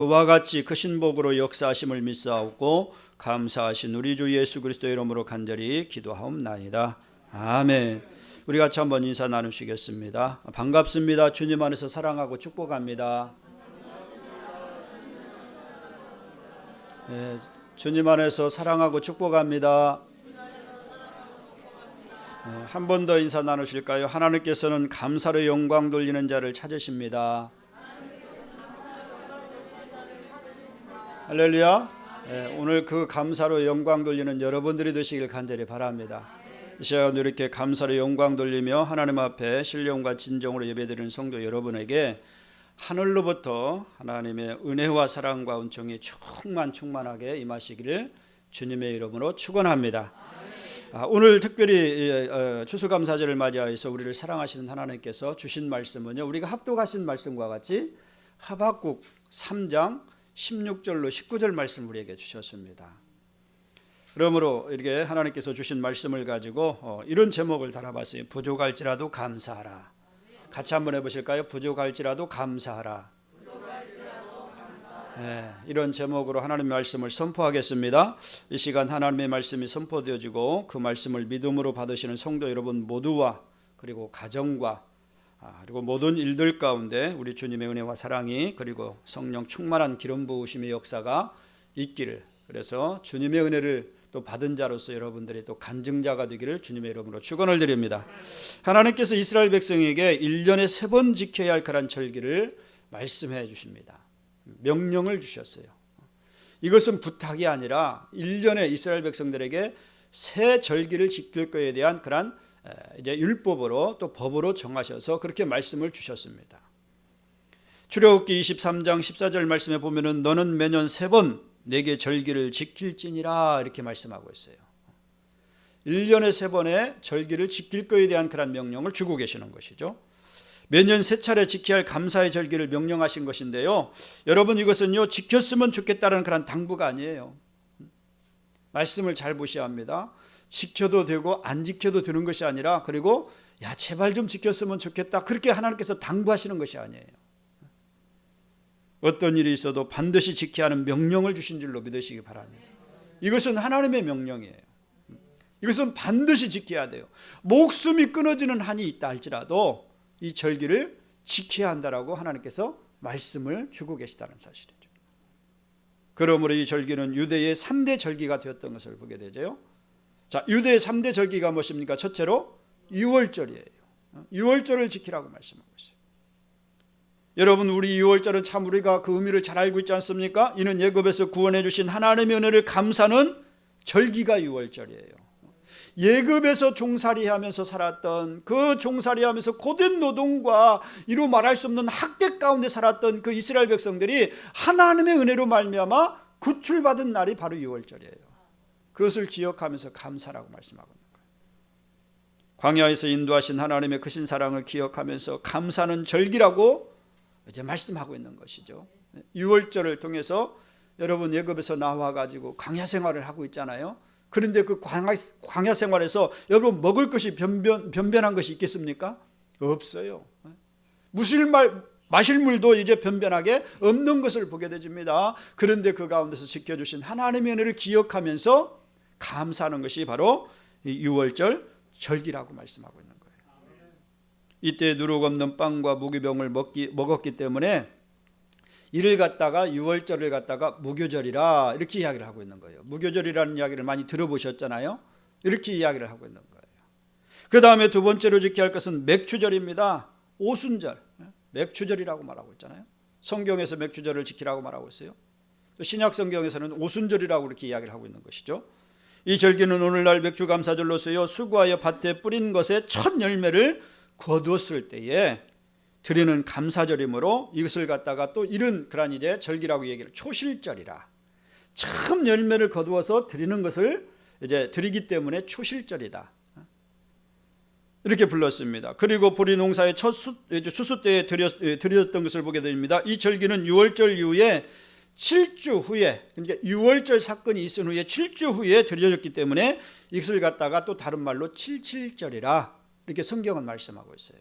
그와 같이 크신 복으로 역사하심을 믿사옵고 감사하신 우리 주 예수 그리스도의 이름으로 간절히 기도하옵나이다. 아멘. 우리 같이 한번 인사 나누시겠습니다. 반갑습니다. 주님 안에서 사랑하고 축복합니다. 네, 주님 안에서 사랑하고 축복합니다. 네, 한 번 더 인사 나누실까요? 하나님께서는 감사로 영광 돌리는 자를 찾으십니다. 할렐루야. 네, 오늘 그 감사로 영광 돌리는 여러분들이 되시길 간절히 바랍니다. 이 시간 이렇게 감사로 영광 돌리며 하나님 앞에 신령과 진정으로 예배드리는 성도 여러분에게 하늘로부터 하나님의 은혜와 사랑과 은총이 충만하게 임하시기를 주님의 이름으로 축원합니다. 오늘 특별히 추수감사절을 맞이하여서 우리를 사랑하시는 하나님께서 주신 말씀은요, 우리가 합독하신 말씀과 같이 하박국 3장 16절로 19절 말씀 우리에게 주셨습니다. 그러므로 이렇게 하나님께서 주신 말씀을 가지고 이런 제목을 달아봤어요. 부족할지라도 감사하라. 같이 한번 해보실까요? 부족할지라도 감사하라. 네, 이런 제목으로 하나님의 말씀을 선포하겠습니다. 이 시간 하나님의 말씀이 선포되어지고 그 말씀을 믿음으로 받으시는 성도 여러분 모두와 그리고 가정과 그리고 모든 일들 가운데 우리 주님의 은혜와 사랑이 그리고 성령 충만한 기름 부으심의 역사가 있기를, 그래서 주님의 은혜를 또 받은 자로서 여러분들이 또 간증자가 되기를 주님의 이름으로 축원을 드립니다. 하나님께서 이스라엘 백성에게 1년에 3번 지켜야 할 그런 절기를 말씀해 주십니다. 명령을 주셨어요. 이것은 부탁이 아니라 1년에 이스라엘 백성들에게 새 절기를 지킬 것에 대한 그런 이제 율법으로 또 법으로 정하셔서 그렇게 말씀을 주셨습니다. 출애굽기 23장 14절 말씀에 보면은 너는 매년 3번 내게 절기를 지킬지니라 이렇게 말씀하고 있어요. 1년에 3번의 절기를 지킬 것에 대한 그런 명령을 주고 계시는 것이죠. 매년 3차례 지켜야 할 감사의 절기를 명령하신 것인데요, 여러분 이것은요 지켰으면 좋겠다는 그런 당부가 아니에요. 말씀을 잘 보셔야 합니다. 지켜도 되고 안 지켜도 되는 것이 아니라, 그리고 야 제발 좀 지켰으면 좋겠다 그렇게 하나님께서 당부하시는 것이 아니에요. 어떤 일이 있어도 반드시 지켜야 하는 명령을 주신 줄로 믿으시기 바랍니다. 이것은 하나님의 명령이에요. 이것은 반드시 지켜야 돼요. 목숨이 끊어지는 한이 있다 할지라도 이 절기를 지켜야 한다라고 하나님께서 말씀을 주고 계시다는 사실이죠. 그러므로 이 절기는 유대의 3대 절기가 되었던 것을 보게 되죠. 자, 유대의 3대 절기가 무엇입니까? 첫째로 유월절이에요. 유월절을 지키라고 말씀하고 있어요. 여러분, 우리 유월절은 참 우리가 그 의미를 잘 알고 있지 않습니까? 이는 예굽에서 구원해 주신 하나님의 은혜를 감사하는 절기가 유월절이에요. 예굽에서 종살이하면서 살았던, 그 종살이하면서 고된 노동과 이루 말할 수 없는 학대 가운데 살았던 그 이스라엘 백성들이 하나님의 은혜로 말미암아 구출받은 날이 바로 유월절이에요. 그것을 기억하면서 감사라고 말씀하고 있는 거예요. 광야에서 인도하신 하나님의 크신 사랑을 기억하면서 감사는 절기라고 이제 말씀하고 있는 것이죠. 유월절을 통해서 여러분 예굽에서 나와가지고 광야 생활을 하고 있잖아요. 그런데 그 광야 생활에서 여러분 먹을 것이 변변한 것이 있겠습니까? 없어요. 마실 물도 이제 변변하게 없는 것을 보게 되집니다. 그런데 그 가운데서 지켜주신 하나님의 은혜를 기억하면서 감사하는 것이 바로 유월절 절기라고 말씀하고 있는 거예요. 이때 누룩 없는 빵과 무기병을 먹었기 때문에 이를 갖다가 유월절을 갖다가 무교절이라 이렇게 이야기를 하고 있는 거예요. 무교절이라는 이야기를 많이 들어보셨잖아요. 이렇게 이야기를 하고 있는 거예요. 그 다음에 두 번째로 지켜야 할 것은 맥추절입니다. 오순절, 맥추절이라고 말하고 있잖아요. 성경에서 맥추절을 지키라고 말하고 있어요. 또 신약 성경에서는 오순절이라고 이렇게 이야기를 하고 있는 것이죠. 이 절기는 오늘날 맥주감사절로서요 수고하여 밭에 뿌린 것의 첫 열매를 거두었을 때에 드리는 감사절이므로 이것을 갖다가 또 이런 그런 이제 절기라고 얘기를, 초실절이라, 참 열매를 거두어서 드리는 것을 이제 드리기 때문에 초실절이다 이렇게 불렀습니다. 그리고 보리 농사의 추수 때에 드렸던 것을 보게 됩니다. 이 절기는 유월절 이후에 7주 후에, 그러니까 유월절 사건이 있은 후에 7주 후에 드려졌기 때문에 이것을 갖다가 또 다른 말로 칠칠절이라 이렇게 성경은 말씀하고 있어요.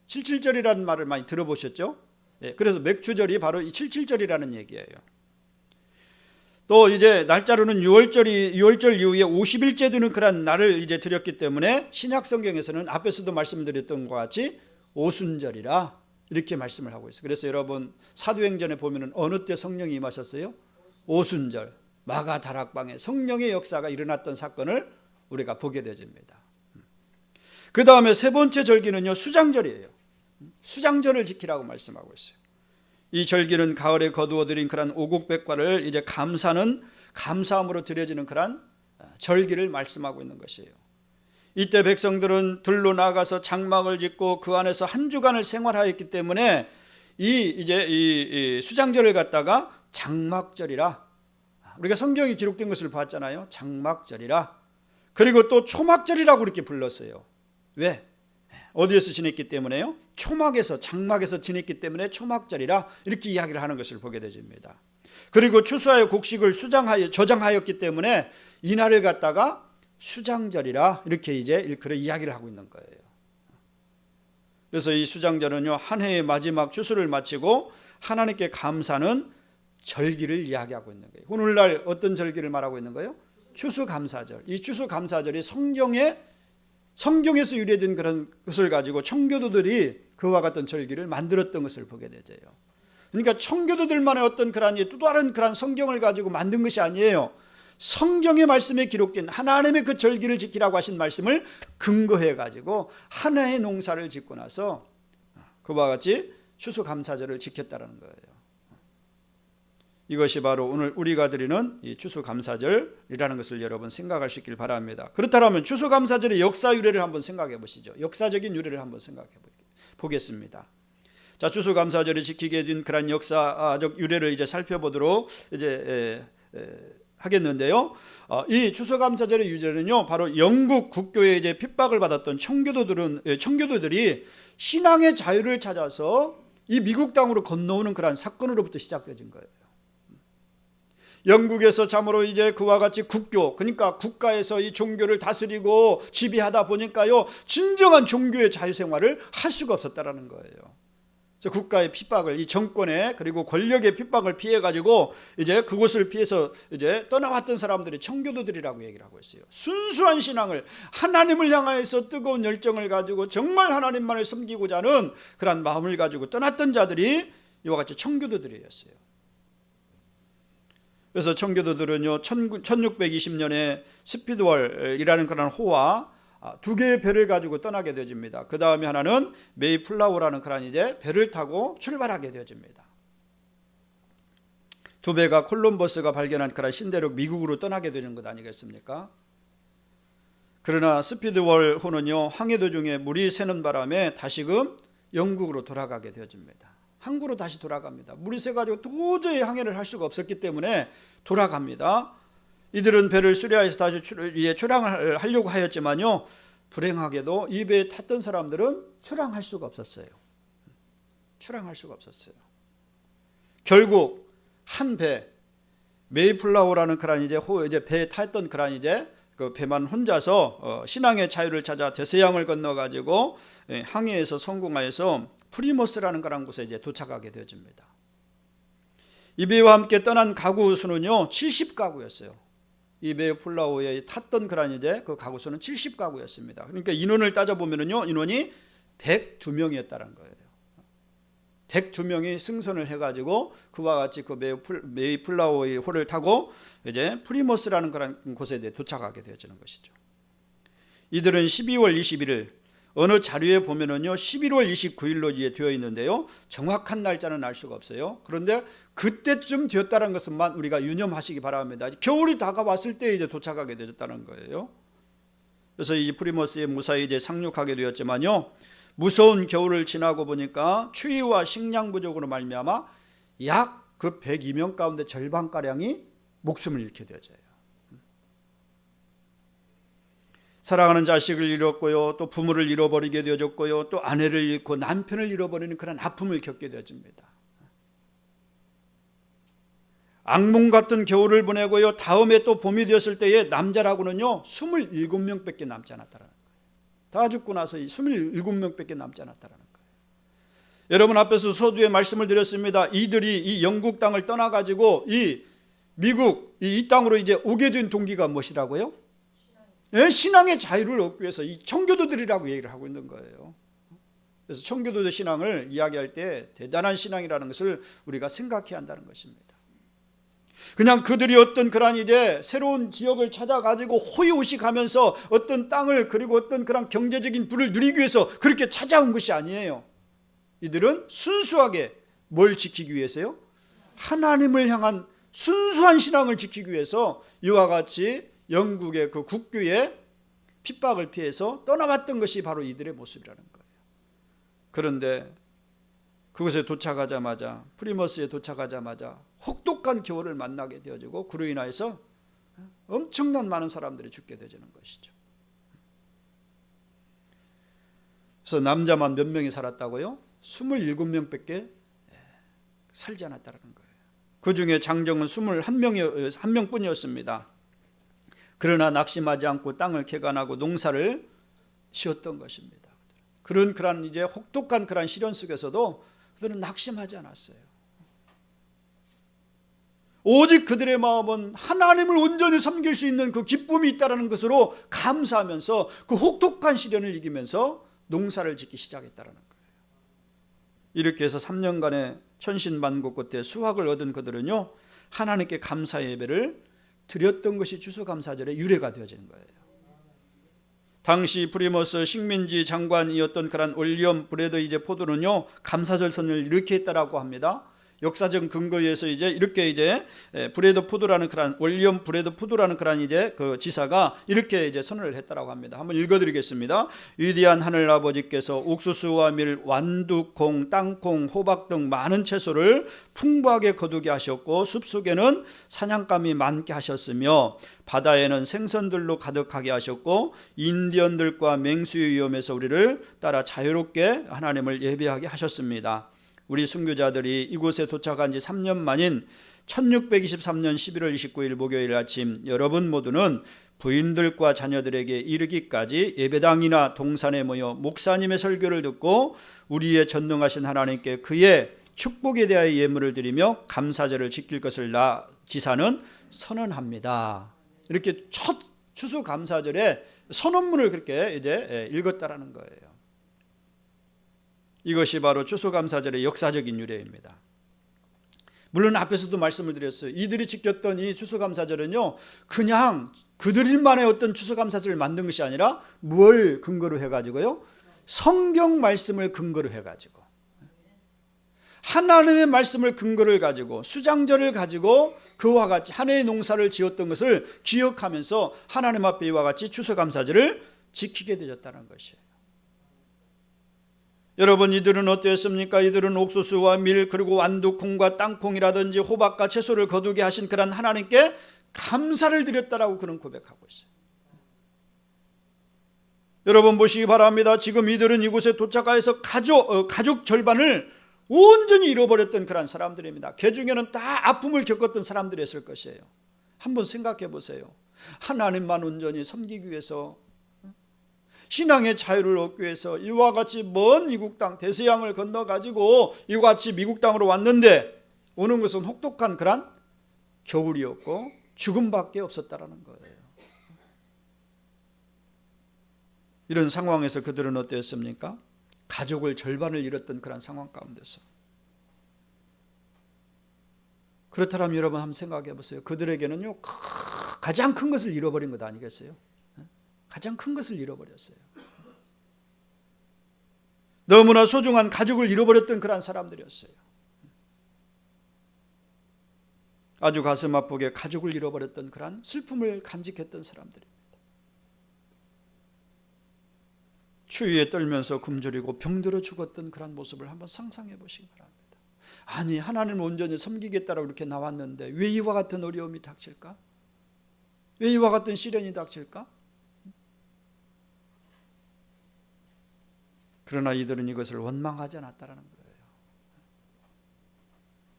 칠칠절이라는 말을 많이 들어보셨죠? 그래서 맥주절이 바로 이 77절이라는 얘기예요. 또 이제 날짜로는 6월절 이후에 50일째 되는 그런 날을 이제 드렸기 때문에 신약 성경에서는 앞에서도 말씀드렸던 것 같이 오순절이라 이렇게 말씀을 하고 있어요. 그래서 여러분 사도행전에 보면은 어느 때 성령이 임하셨어요? 오순절 마가 다락방에 성령의 역사가 일어났던 사건을 우리가 보게 되집니다. 그 다음에 세 번째 절기는요, 수장절이에요. 수장절을 지키라고 말씀하고 있어요. 이 절기는 가을에 거두어들인 그런 오곡백과를 이제 감사함으로 드려지는 그런 절기를 말씀하고 있는 것이에요. 이때 백성들은 들로 나가서 장막을 짓고 그 안에서 한 주간을 생활하였기 때문에 이 수장절을 갖다가 장막절이라, 우리가 성경이 기록된 것을 봤잖아요. 장막절이라. 그리고 또 초막절이라고 이렇게 불렀어요. 왜? 어디에서 지냈기 때문에요? 초막에서, 장막에서 지냈기 때문에 초막절이라 이렇게 이야기를 하는 것을 보게 되집니다. 그리고 추수하여 곡식을 저장하였기 때문에 이날을 갖다가 수장절이라 이렇게 이제 일컬어 이야기를 하고 있는 거예요. 그래서 이 수장절은요, 한 해의 마지막 추수를 마치고 하나님께 감사하는 절기를 이야기하고 있는 거예요. 오늘날 어떤 절기를 말하고 있는 거예요? 추수감사절. 이 추수감사절이 성경에서 유래된 그런 것을 가지고 청교도들이 그와 같은 절기를 만들었던 것을 보게 되죠. 그러니까 청교도들만의 어떤 그런 또 다른 그런 성경을 가지고 만든 것이 아니에요. 성경의 말씀에 기록된 하나님의 그 절기를 지키라고 하신 말씀을 근거해 가지고 하나의 농사를 짓고 나서 그와 같이 추수감사절을 지켰다는 거예요. 이것이 바로 오늘 우리가 드리는 이 추수감사절이라는 것을 여러분 생각할 수 있길 바랍니다. 그렇다면 추수감사절의 역사 유래를 한번 생각해 보시죠. 역사적인 유래를 한번 생각해 보겠습니다. 자, 추수감사절을 지키게 된 그런 역사적 유래를 이제 살펴보도록 이제 하겠는데요. 이 추수감사절의 유래는요, 바로 영국 국교에 이제 핍박을 받았던 청교도들이 신앙의 자유를 찾아서 이 미국 땅으로 건너오는 그런 사건으로부터 시작되어진 거예요. 영국에서 참으로 이제 그와 같이 국교, 그러니까 국가에서 이 종교를 다스리고 지배하다 보니까요, 진정한 종교의 자유생활을 할 수가 없었다라는 거예요. 그래서 국가의 핍박을, 이 정권의 그리고 권력의 핍박을 피해 가지고 이제 그곳을 피해서 이제 떠나왔던 사람들이 청교도들이라고 얘기를 하고 있어요. 순수한 신앙을, 하나님을 향하여서 뜨거운 열정을 가지고 정말 하나님만을 섬기고자 하는 그런 마음을 가지고 떠났던 자들이 이와 같이 청교도들이었어요. 그래서 청교도들은요, 1620년에 스피드월이라는 그런 호와 두 개의 배를 가지고 떠나게 되어집니다. 그 다음에 하나는 메이플라워라는 그런 이제 배를 타고 출발하게 되어집니다. 두 배가 콜럼버스가 발견한 그런 신대륙 미국으로 떠나게 되는 것 아니겠습니까? 그러나 스피드월 호는요, 항해 도중에 물이 새는 바람에 다시금 영국으로 돌아가게 되어집니다. 항구로 다시 돌아갑니다. 물이 새가지고 도저히 항해를 할 수가 없었기 때문에 돌아갑니다. 이들은 배를 수리하여서 다시 출항을 하려고 하였지만요, 불행하게도 이 배에 탔던 사람들은 출항할 수가 없었어요. 출항할 수가 없었어요. 결국 한 배, 메이플라워라는 그런 이제 배에 탔던 그런 이제 그 배만 혼자서 신앙의 자유를 찾아 대서양을 건너 가지고 항해에서 성공하여서 프리머스라는 그런 곳에 이제 도착하게 되어집니다. 이 배와 함께 떠난 가구 수는요, 70가구였어요. 이 메이플라워에 탔던 그런 이제 그 가구 수는 70가구였습니다. 그러니까 인원을 따져 보면은요, 인원이 102명이었다는 거예요. 102명이 승선을 해가지고 그와 같이 그 메이플라워의 호를 타고 이제 프리머스라는 그런 곳에 도착하게 되어지는 것이죠. 이들은 12월 21일, 어느 자료에 보면은요, 11월 29일로 되어 있는데요, 정확한 날짜는 알 수가 없어요. 그런데 그때쯤 되었다는 것만 우리가 유념하시기 바랍니다. 겨울이 다가왔을 때 이제 도착하게 되었다는 거예요. 그래서 이 프리머스에 무사히 이제 상륙하게 되었지만요, 무서운 겨울을 지나고 보니까 추위와 식량 부족으로 말미암아 약 그 102명 가운데 절반가량이 목숨을 잃게 되어져요. 사랑하는 자식을 잃었고요, 또 부모를 잃어버리게 되어졌고요, 또 아내를 잃고 남편을 잃어버리는 그런 아픔을 겪게 되어집니다. 악몽 같은 겨울을 보내고요, 다음에 또 봄이 되었을 때에 남자라고는요 27명밖에 남지 않았다는 거예요. 다 죽고 나서 이 27명밖에 남지 않았다는 거예요. 여러분 앞에서 서두에 말씀을 드렸습니다. 이들이 이 영국 땅을 떠나가지고 이 미국 이 땅으로 이제 오게 된 동기가 무엇이라고요? 네, 신앙의 자유를 얻기 위해서 이 청교도들이라고 얘기를 하고 있는 거예요. 그래서 청교도의 신앙을 이야기할 때 대단한 신앙이라는 것을 우리가 생각해야 한다는 것입니다. 그냥 그들이 어떤 그런 이제 새로운 지역을 찾아가지고 호의호식하면서 어떤 땅을 그리고 어떤 그런 경제적인 부를 누리기 위해서 그렇게 찾아온 것이 아니에요. 이들은 순수하게 뭘 지키기 위해서요? 하나님을 향한 순수한 신앙을 지키기 위해서 이와 같이 영국의 그 국교의 핍박을 피해서 떠나왔던 것이 바로 이들의 모습이라는 거예요. 그런데 그곳에 도착하자마자 프리머스에 도착하자마자 혹독한 겨울을 만나게 되어지고 그로 인하여서 엄청난 많은 사람들이 죽게 되는 것이죠. 그래서 남자만 몇 명이 살았다고요? 27명밖에 살지 않았다는 거예요. 그 중에 장정은 21명뿐이었습니다. 그러나 낙심하지 않고 땅을 개간하고 농사를 지었던 것입니다. 그런 이제 혹독한 그런 시련 속에서도 그들은 낙심하지 않았어요. 오직 그들의 마음은 하나님을 온전히 섬길 수 있는 그 기쁨이 있다는 것으로 감사하면서 그 혹독한 시련을 이기면서 농사를 짓기 시작했다는 거예요. 이렇게 해서 3년간의 천신만고 끝에 수확을 얻은 그들은요, 하나님께 감사 예배를 드렸던 것이 추수감사절의 유래가 되어지는 거예요. 당시 프리머스 식민지 장관이었던 그런 윌리엄 브래드 이제 포드는요, 감사절 선언을 이렇게 했다라고 합니다. 역사적 근거에 의해서 이제 이렇게 이제 브래드 푸드라는 그런 윌리엄 브래드 푸드라는 그런 이제 그 지사가 이렇게 이제 선언을 했다라고 합니다. 한번 읽어드리겠습니다. 위대한 하늘 아버지께서 옥수수와 밀, 완두콩, 땅콩, 호박 등 많은 채소를 풍부하게 거두게 하셨고 숲속에는 사냥감이 많게 하셨으며 바다에는 생선들로 가득하게 하셨고 인디언들과 맹수의 위험에서 우리를 따라 자유롭게 하나님을 예배하게 하셨습니다. 우리 순교자들이 이곳에 도착한 지 3년 만인 1623년 11월 29일 목요일 아침 여러분 모두는 부인들과 자녀들에게 이르기까지 예배당이나 동산에 모여 목사님의 설교를 듣고 우리의 전능하신 하나님께 그의 축복에 대하여 예물을 드리며 감사절을 지킬 것을 지사는 선언합니다. 이렇게 첫 추수감사절에 선언문을 그렇게 이제 읽었다라는 거예요. 이것이 바로 추수감사절의 역사적인 유래입니다. 물론 앞에서도 말씀을 드렸어요. 이들이 지켰던 이 추수감사절은요, 그냥 그들만의 어떤 추수감사절을 만든 것이 아니라 뭘 근거로 해가지고요? 성경 말씀을 근거로 해가지고 하나님의 말씀을 근거를 가지고 수장절을 가지고 그와 같이 한 해의 농사를 지었던 것을 기억하면서 하나님 앞에 이와 같이 추수감사절을 지키게 되었다는 것이에요. 여러분, 이들은 어땠습니까? 이들은 옥수수와 밀 그리고 완두콩과 땅콩이라든지 호박과 채소를 거두게 하신 그런 하나님께 감사를 드렸다라고 그런 고백하고 있어요. 여러분 보시기 바랍니다. 지금 이들은 이곳에 도착하여서 가족 절반을 온전히 잃어버렸던 그런 사람들입니다. 그 중에는 다 아픔을 겪었던 사람들이었을 것이에요. 한번 생각해 보세요. 하나님만 온전히 섬기기 위해서, 신앙의 자유를 얻기 위해서 이와 같이 먼 이국 땅 대서양을 건너가지고 이와 같이 미국 땅으로 왔는데 오는 것은 혹독한 그런 겨울이었고 죽음밖에 없었다라는 거예요. 이런 상황에서 그들은 어땠습니까? 가족을 절반을 잃었던 그런 상황 가운데서. 그렇다면 여러분 한번 생각해 보세요. 그들에게는요, 가장 큰 것을 잃어버린 것 아니겠어요? 가장 큰 것을 잃어버렸어요. 너무나 소중한 가족을 잃어버렸던 그런 사람들이었어요. 아주 가슴 아프게 가족을 잃어버렸던 그런 슬픔을 간직했던 사람들입니다. 추위에 떨면서 굶주리고 병들어 죽었던 그런 모습을 한번 상상해 보시기 바랍니다. 아니, 하나님을 온전히 섬기겠다라고 이렇게 나왔는데 왜 이와 같은 어려움이 닥칠까? 왜 이와 같은 시련이 닥칠까? 그러나 이들은 이것을 원망하지 않았다는 거예요.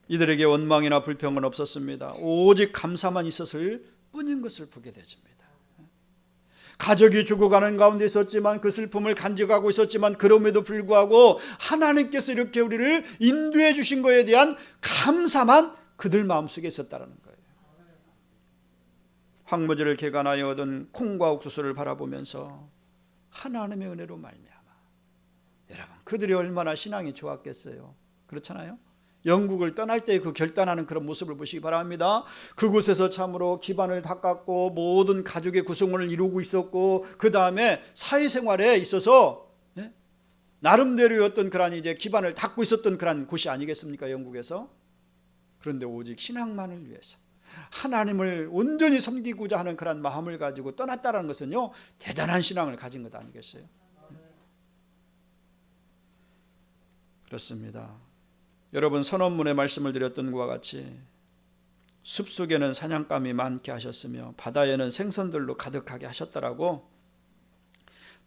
이들에게 원망이나 불평은 없었습니다. 오직 감사만 있었을 뿐인 것을 보게 되집니다. 가족이 죽어가는 가운데 있었지만 그 슬픔을 간직하고 있었지만 그럼에도 불구하고 하나님께서 이렇게 우리를 인도해 주신 것에 대한 감사만 그들 마음속에 있었다는 거예요. 황무지를 개간하여 얻은 콩과 옥수수를 바라보면서 하나님의 은혜로 말미암아, 여러분 그들이 얼마나 신앙이 좋았겠어요. 그렇잖아요. 영국을 떠날 때 그 결단하는 그런 모습을 보시기 바랍니다. 그곳에서 참으로 기반을 닦았고 모든 가족의 구성원을 이루고 있었고 그 다음에 사회생활에 있어서 나름대로의 어떤 그런 이제 기반을 닦고 있었던 그런 곳이 아니겠습니까? 영국에서. 그런데 오직 신앙만을 위해서 하나님을 온전히 섬기고자 하는 그런 마음을 가지고 떠났다는 것은요, 대단한 신앙을 가진 것 아니겠어요? 그렇습니다. 여러분, 선언문에 말씀을 드렸던 것과 같이 숲속에는 사냥감이 많게 하셨으며 바다에는 생선들로 가득하게 하셨다라고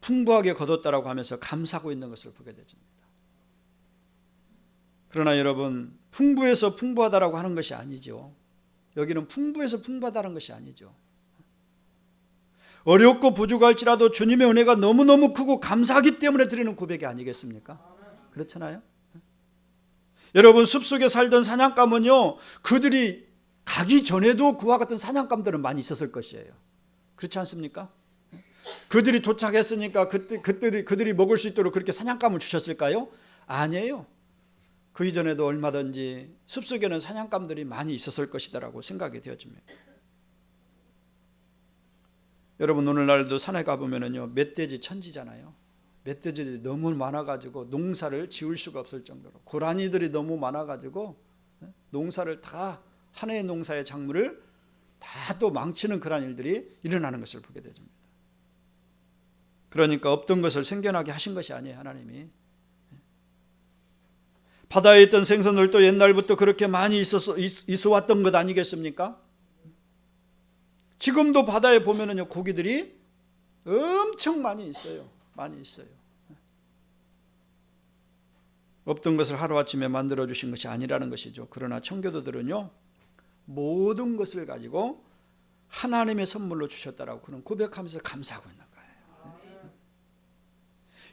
풍부하게 거뒀다라고 하면서 감사하고 있는 것을 보게 되집니다. 그러나 여러분, 풍부해서 풍부하다라고 하는 것이 아니죠. 여기는 풍부해서 풍부하다는 것이 아니죠. 어렵고 부족할지라도 주님의 은혜가 너무너무 크고 감사하기 때문에 드리는 고백이 아니겠습니까? 그렇잖아요. 여러분, 숲속에 살던 사냥감은요, 그들이 가기 전에도 그와 같은 사냥감들은 많이 있었을 것이에요. 그렇지 않습니까? 그들이 도착했으니까 그들이 먹을 수 있도록 그렇게 사냥감을 주셨을까요? 아니에요. 그 이전에도 얼마든지 숲속에는 사냥감들이 많이 있었을 것이다라고 생각이 되어집니다. 여러분, 오늘날도 산에 가보면은요, 멧돼지 천지잖아요. 멧돼지들이 너무 많아가지고 농사를 지을 수가 없을 정도로, 고라니들이 너무 많아가지고 농사를 다, 한 해의 농사의 작물을 다 또 망치는 그런 일들이 일어나는 것을 보게 됩니다. 그러니까 없던 것을 생겨나게 하신 것이 아니에요, 하나님이. 바다에 있던 생선들도 옛날부터 그렇게 많이 있어 왔던 것 아니겠습니까? 지금도 바다에 보면은요, 고기들이 엄청 많이 있어요. 많이 있어요. 없던 것을 하루아침에 만들어 주신 것이 아니라는 것이죠. 그러나 청교도들은요, 모든 것을 가지고 하나님의 선물로 주셨다라고 그런 고백하면서 감사하고 있는 거예요.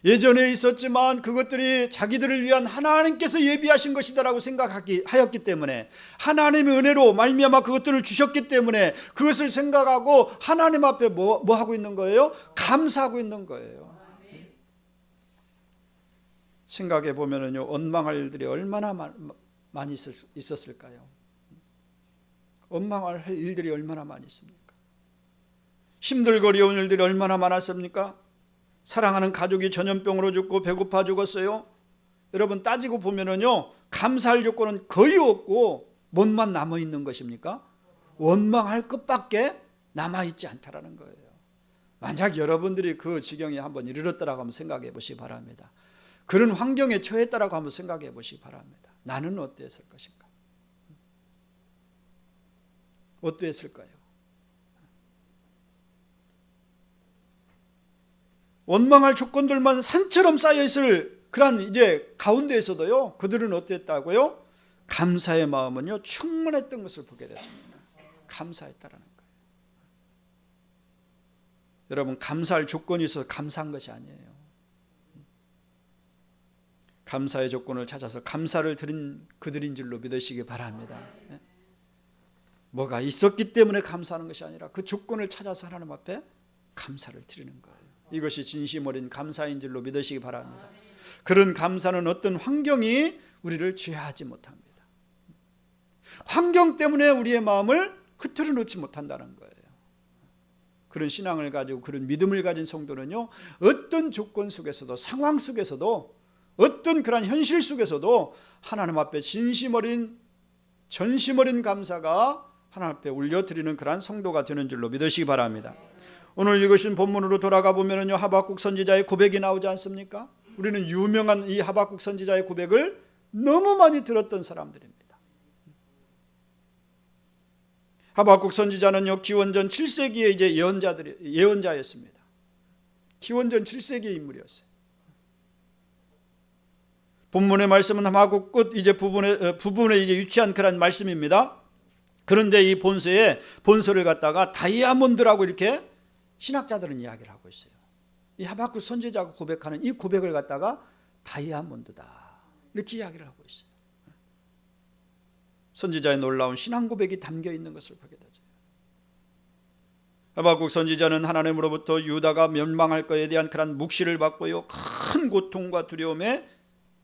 예전에 있었지만 그것들이 자기들을 위한 하나님께서 예비하신 것이다라고 생각하였기 때문에, 하나님의 은혜로 말미암아 그것들을 주셨기 때문에 그것을 생각하고 하나님 앞에 뭐 하고 있는 거예요? 감사하고 있는 거예요. 생각해 보면은요, 원망할 일들이 얼마나 많이 있었을까요? 원망할 일들이 얼마나 많이 있습니까? 힘들고 어려운 일들이 얼마나 많았습니까? 사랑하는 가족이 전염병으로 죽고 배고파 죽었어요. 여러분, 따지고 보면은요, 감사할 조건은 거의 없고 뭔만 남아 있는 것입니까? 원망할 것밖에 남아 있지 않다라는 거예요. 만약 여러분들이 그 지경에 한번 이르렀다라고 한번 생각해 보시기 바랍니다. 그런 환경에 처했다라고 한번 생각해 보시기 바랍니다. 나는 어땠을 것인가? 어땠을까요? 원망할 조건들만 산처럼 쌓여 있을 그런 이제 가운데에서도요, 그들은 어땠다고요? 감사의 마음은요, 충만했던 것을 보게 됐습니다. 감사했다라는 거예요. 여러분, 감사할 조건이 있어서 감사한 것이 아니에요. 감사의 조건을 찾아서 감사를 드린 그들인 줄로 믿으시기 바랍니다. 뭐가 있었기 때문에 감사하는 것이 아니라 그 조건을 찾아서 하나님 앞에 감사를 드리는 거예요. 이것이 진심 어린 감사인 줄로 믿으시기 바랍니다. 그런 감사는 어떤 환경이 우리를 제어하지 못합니다. 환경 때문에 우리의 마음을 흐트러 놓지 못한다는 거예요. 그런 신앙을 가지고 그런 믿음을 가진 성도는요, 어떤 조건 속에서도, 상황 속에서도, 어떤 그런 현실 속에서도 하나님 앞에 진심 어린, 전심 어린 감사가 하나님 앞에 올려드리는 그런 성도가 되는 줄로 믿으시기 바랍니다. 오늘 읽으신 본문으로 돌아가 보면요, 하박국 선지자의 고백이 나오지 않습니까? 우리는 유명한 이 하박국 선지자의 고백을 너무 많이 들었던 사람들입니다. 하박국 선지자는요, 기원전 7세기의 이제 예언자였습니다. 기원전 7세기의 인물이었어요. 본문의 말씀은 하박국 끝 이제 부분에 이제 위치한 그런 말씀입니다. 그런데 이 본서를 갖다가 다이아몬드라고 이렇게 신학자들은 이야기를 하고 있어요. 이 하박국 선지자가 고백하는 이 고백을 갖다가 다이아몬드다 이렇게 이야기를 하고 있어요. 선지자의 놀라운 신앙 고백이 담겨 있는 것을 보게 되죠. 하박국 선지자는 하나님으로부터 유다가 멸망할 것에 대한 그런 묵시를 받고요, 큰 고통과 두려움에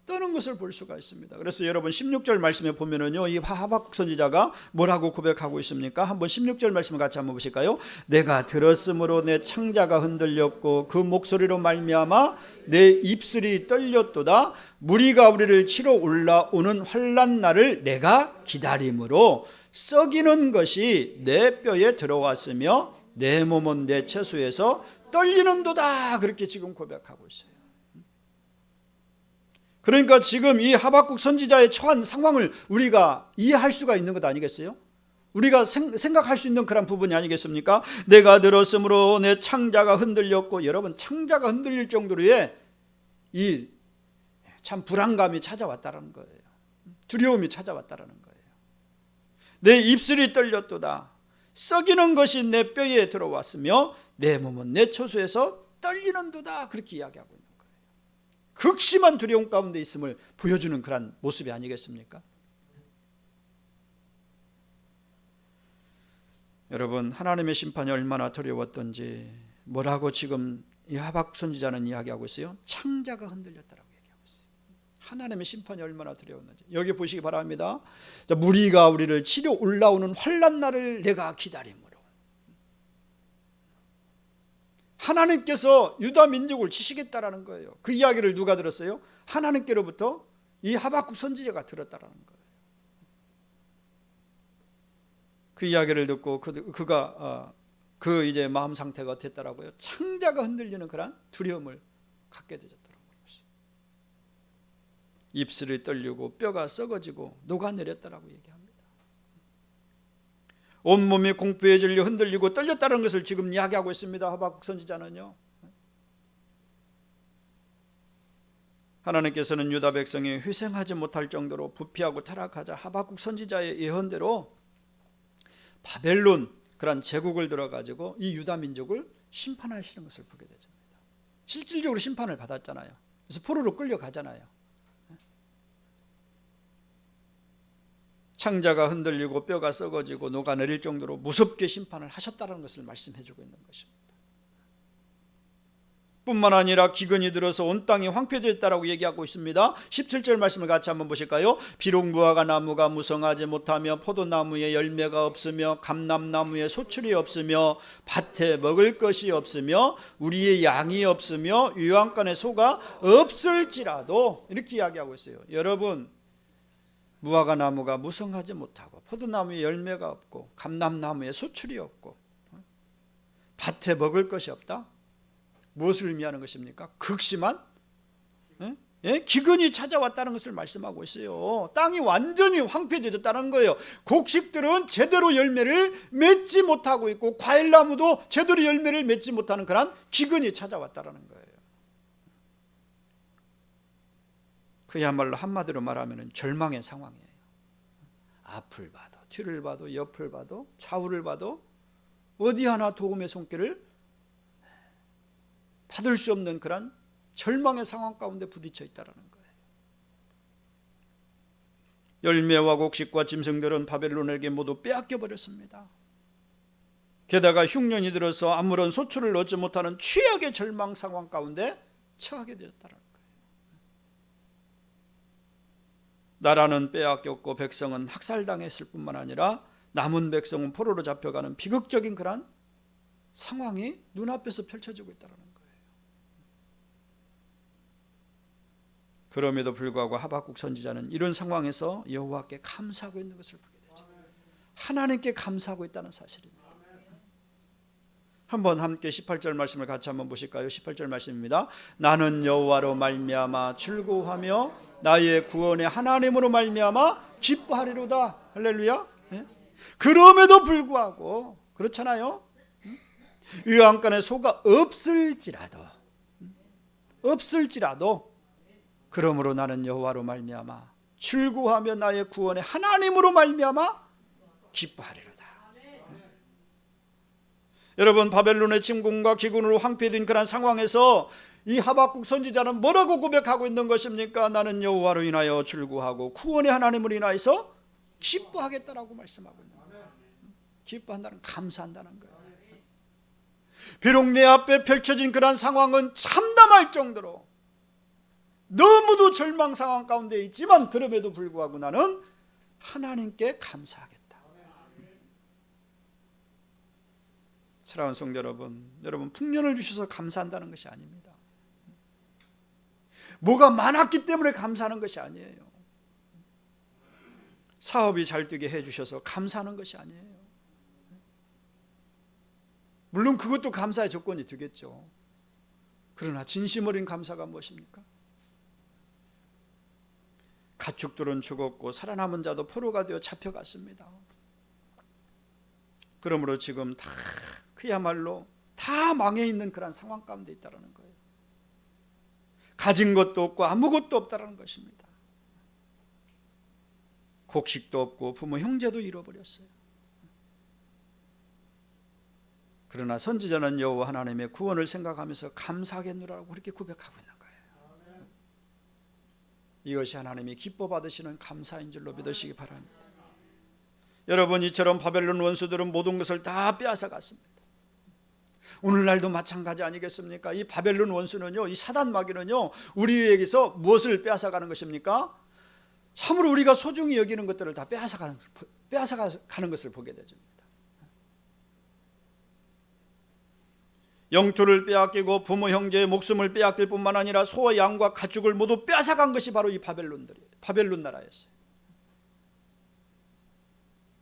떠는 것을 볼 수가 있습니다. 그래서 여러분 16절 말씀에 보면은요, 이 하박국 선지자가 뭐라고 고백하고 있습니까? 한번 16절 말씀을 같이 한번 보실까요? 내가 들었으므로 내 창자가 흔들렸고 그 목소리로 말미암아 내 입술이 떨렸도다. 무리가 우리를 치러 올라오는 환난 날을 내가 기다림으로 썩이는 것이 내 뼈에 들어왔으며 내 몸은 내 채소에서 떨리는도다. 그렇게 지금 고백하고 있어요. 그러니까 지금 이 하박국 선지자의 처한 상황을 우리가 이해할 수가 있는 것 아니겠어요? 우리가 생각할 수 있는 그런 부분이 아니겠습니까? 내가 들었으므로 내 창자가 흔들렸고, 여러분 창자가 흔들릴 정도로의 이 참 불안감이 찾아왔다는 거예요. 두려움이 찾아왔다는 거예요. 내 입술이 떨렸도다. 썩이는 것이 내 뼈에 들어왔으며 내 몸은 내 초소에서 떨리는도다. 그렇게 이야기하고 있는 거예요. 극심한 두려움 가운데 있음을 보여주는 그런 모습이 아니겠습니까? 여러분, 하나님의 심판이 얼마나 두려웠던지 뭐라고 지금 이 하박국 선지자는 이야기하고 있어요? 창자가 흔들렸다라고 얘기하고 있어요. 하나님의 심판이 얼마나 두려웠는지 여기 보시기 바랍니다. 무리가 우리를 치러 올라오는 환난 날을 내가 기다림으로. 하나님께서 유다 민족을 치시겠다라는 거예요. 그 이야기를 누가 들었어요? 하나님께로부터 이 하박국 선지자가 들었다라는 거예요. 그 이야기를 듣고 그가 그 이제 마음 상태가 어땠더라고요? 창자가 흔들리는 그런 두려움을 갖게 되었더라고요. 입술이 떨리고 뼈가 썩어지고 녹아내렸다라고 얘기합니다. 온몸이 공포에 질려 흔들리고 떨렸다는 것을 지금 이야기하고 있습니다. 하박국 선지자는요. 하나님께서는 유다 백성이 회생하지 못할 정도로 부패하고 타락하자 하박국 선지자의 예언대로 바벨론 그런 제국을 들어가지고 이 유다 민족을 심판하시는 것을 보게 되죠. 실질적으로 심판을 받았잖아요. 그래서 포로로 끌려가잖아요. 창자가 흔들리고 뼈가 썩어지고 녹아내릴 정도로 무섭게 심판을 하셨다는 것을 말씀해주고 있는 것입니다. 뿐만 아니라 기근이 들어서 온 땅이 황폐되었다라고 얘기하고 있습니다. 17절 말씀을 같이 한번 보실까요? 비록 무화과 나무가 무성하지 못하며 포도나무에 열매가 없으며 감람나무에 소출이 없으며 밭에 먹을 것이 없으며 우리의 양이 없으며 유황간의 소가 없을지라도 이렇게 이야기하고 있어요. 여러분, 무화과 나무가 무성하지 못하고 포도나무에 열매가 없고 감람나무에 소출이 없고 밭에 먹을 것이 없다? 무엇을 의미하는 것입니까? 극심한 기근이 찾아왔다는 것을 말씀하고 있어요. 땅이 완전히 황폐되었다는 거예요. 곡식들은 제대로 열매를 맺지 못하고 있고 과일나무도 제대로 열매를 맺지 못하는 그런 기근이 찾아왔다는 거예요. 그야말로 한마디로 말하면 절망의 상황이에요. 앞을 봐도 뒤를 봐도 옆을 봐도 좌우를 봐도 어디 하나 도움의 손길을 받을 수 없는 그런 절망의 상황 가운데 부딪혀 있다는 거예요. 열매와 곡식과 짐승들은 바벨론에게 모두 빼앗겨 버렸습니다. 게다가 흉년이 들어서 아무런 소출을 얻지 못하는 최악의 절망 상황 가운데 처하게 되었다는 거예요. 나라는 빼앗겼고 백성은 학살당했을 뿐만 아니라 남은 백성은 포로로 잡혀가는 비극적인 그런 상황이 눈앞에서 펼쳐지고 있다는 거예요. 그럼에도 불구하고 하박국 선지자는 이런 상황에서 여호와께 감사하고 있는 것을 보게 되죠. 하나님께 감사하고 있다는 사실입니다. 한번 함께 18절 말씀을 같이 한번 보실까요? 18절 말씀입니다. 나는 여호와로 말미암아 즐거워하며 나의 구원의 하나님으로 말미암아 기뻐하리로다. 할렐루야. 그럼에도 불구하고 그렇잖아요. 유황간에 소가 없을지라도 그러므로 나는 여호와로 말미암아 즐거워하며 나의 구원의 하나님으로 말미암아 기뻐하리로다. 여러분, 바벨론의 침공과 기근으로 황폐된 그런 상황에서 이 하박국 선지자는 뭐라고 고백하고 있는 것입니까? 나는 여호와로 인하여 즐거워하고 구원의 하나님을 인하여서 기뻐하겠다라고 말씀하고 있는 거예요. 기뻐한다는, 감사한다는 거예요. 비록 내 앞에 펼쳐진 그런 상황은 참담할 정도로 너무도 절망 상황 가운데 있지만 그럼에도 불구하고 나는 하나님께 감사하겠다. 사랑하는 성도 여러분, 풍년을 주셔서 감사한다는 것이 아닙니다. 뭐가 많았기 때문에 감사하는 것이 아니에요. 사업이 잘 되게 해주셔서 감사하는 것이 아니에요. 물론 그것도 감사의 조건이 되겠죠. 그러나 진심 어린 감사가 무엇입니까? 가축들은 죽었고 살아남은 자도 포로가 되어 잡혀갔습니다. 그러므로 지금 다 그야말로 다 망해 있는 그런 상황 가운데 있다는 거예요. 가진 것도 없고 아무것도 없다는 것입니다. 곡식도 없고 부모 형제도 잃어버렸어요. 그러나 선지자는 여호와 하나님의 구원을 생각하면서 감사하겠노라고 그렇게 고백하고 있는 거예요. 이것이 하나님이 기뻐 받으시는 감사인 줄로 믿으시기 바랍니다. 여러분, 이처럼 바벨론 원수들은 모든 것을 다 빼앗아 갔습니다. 오늘날도 마찬가지 아니겠습니까? 이 바벨론 원수는요, 이 사단 마귀는요, 우리에게서 무엇을 빼앗아 가는 것입니까? 참으로 우리가 소중히 여기는 것들을 다 빼앗아 가는 것을 보게 되죠. 영토를 빼앗기고 부모 형제의 목숨을 빼앗길 뿐만 아니라 소와 양과 가축을 모두 빼앗아 간 것이 바로 이 바벨론 나라였어요.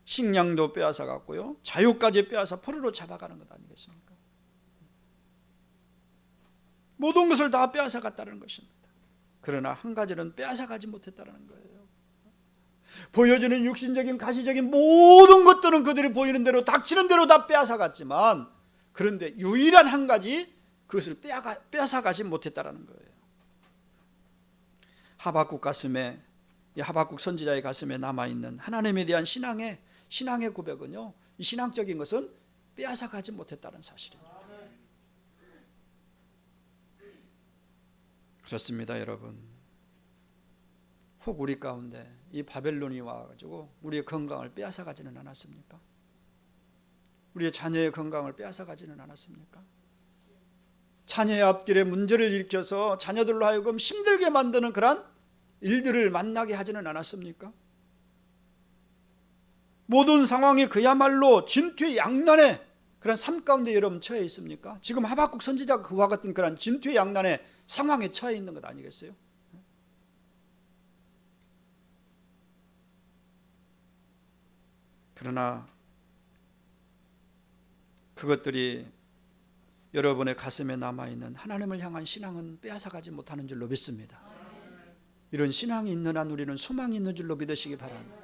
식량도 빼앗아 갔고요, 자유까지 빼앗아 포로로 잡아가는 것 아니겠습니까? 모든 것을 다 빼앗아 갔다는 것입니다. 그러나 한 가지는 빼앗아 가지 못했다는 거예요. 보여지는 육신적인 가시적인 모든 것들은 그들이 보이는 대로 닥치는 대로 다 빼앗아 갔지만, 그런데 유일한 한 가지, 그것을 빼앗아 가지 못했다는 거예요. 하박국 선지자의 가슴에 남아있는 하나님에 대한 신앙의 고백은요, 이 신앙적인 것은 빼앗아 가지 못했다는 사실입니다. 그렇습니다, 여러분. 혹 우리 가운데 이 바벨론이 와가지고 우리의 건강을 빼앗아 가지는 않았습니까? 우리의 자녀의 건강을 빼앗아 가지는 않았습니까? 자녀의 앞길에 문제를 일으켜서 자녀들로 하여금 힘들게 만드는 그런 일들을 만나게 하지는 않았습니까? 모든 상황이 그야말로 진퇴양난의 그런 삶 가운데 여러분 처해 있습니까? 지금 하박국 선지자가 그와 같은 그런 진퇴양난의 상황에 처해 있는 것 아니겠어요? 그러나 그것들이 여러분의 가슴에 남아있는 하나님을 향한 신앙은 빼앗아가지 못하는 줄로 믿습니다. 이런 신앙이 있는 한 우리는 소망이 있는 줄로 믿으시기 바랍니다.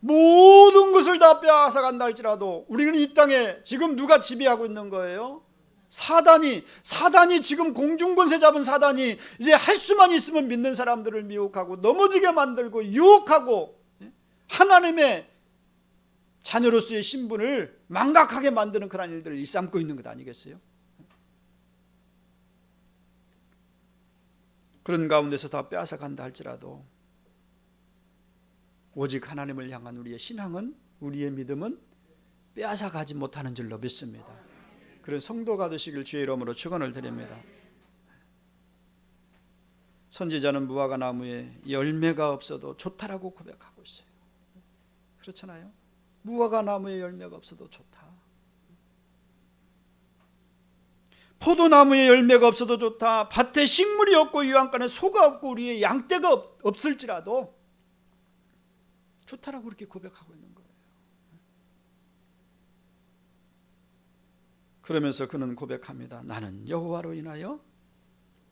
모든 것을 다 빼앗아간다 할지라도 우리는 이 땅에 지금 누가 지배하고 있는 거예요? 사단이 지금 공중권세 잡은 사단이 이제 할 수만 있으면 믿는 사람들을 미혹하고 넘어지게 만들고 유혹하고 하나님의 자녀로서의 신분을 망각하게 만드는 그런 일들을 일삼고 있는 것 아니겠어요? 그런 가운데서 다 빼앗아 간다 할지라도 오직 하나님을 향한 우리의 신앙은, 우리의 믿음은 빼앗아 가지 못하는 줄로 믿습니다. 그런 성도가 되시길 주의 이름으로 축원을 드립니다. 선지자는 무화과 나무에 열매가 없어도 좋다라고 고백하고 있어요. 그렇잖아요? 무화과 나무에 열매가 없어도 좋다. 포도나무에 열매가 없어도 좋다. 밭에 식물이 없고 유황가에 소가 없고 우리의 양떼가 없을지라도 좋다라고 그렇게 고백하고 있는 거예요. 그러면서 그는 고백합니다. 나는 여호와로 인하여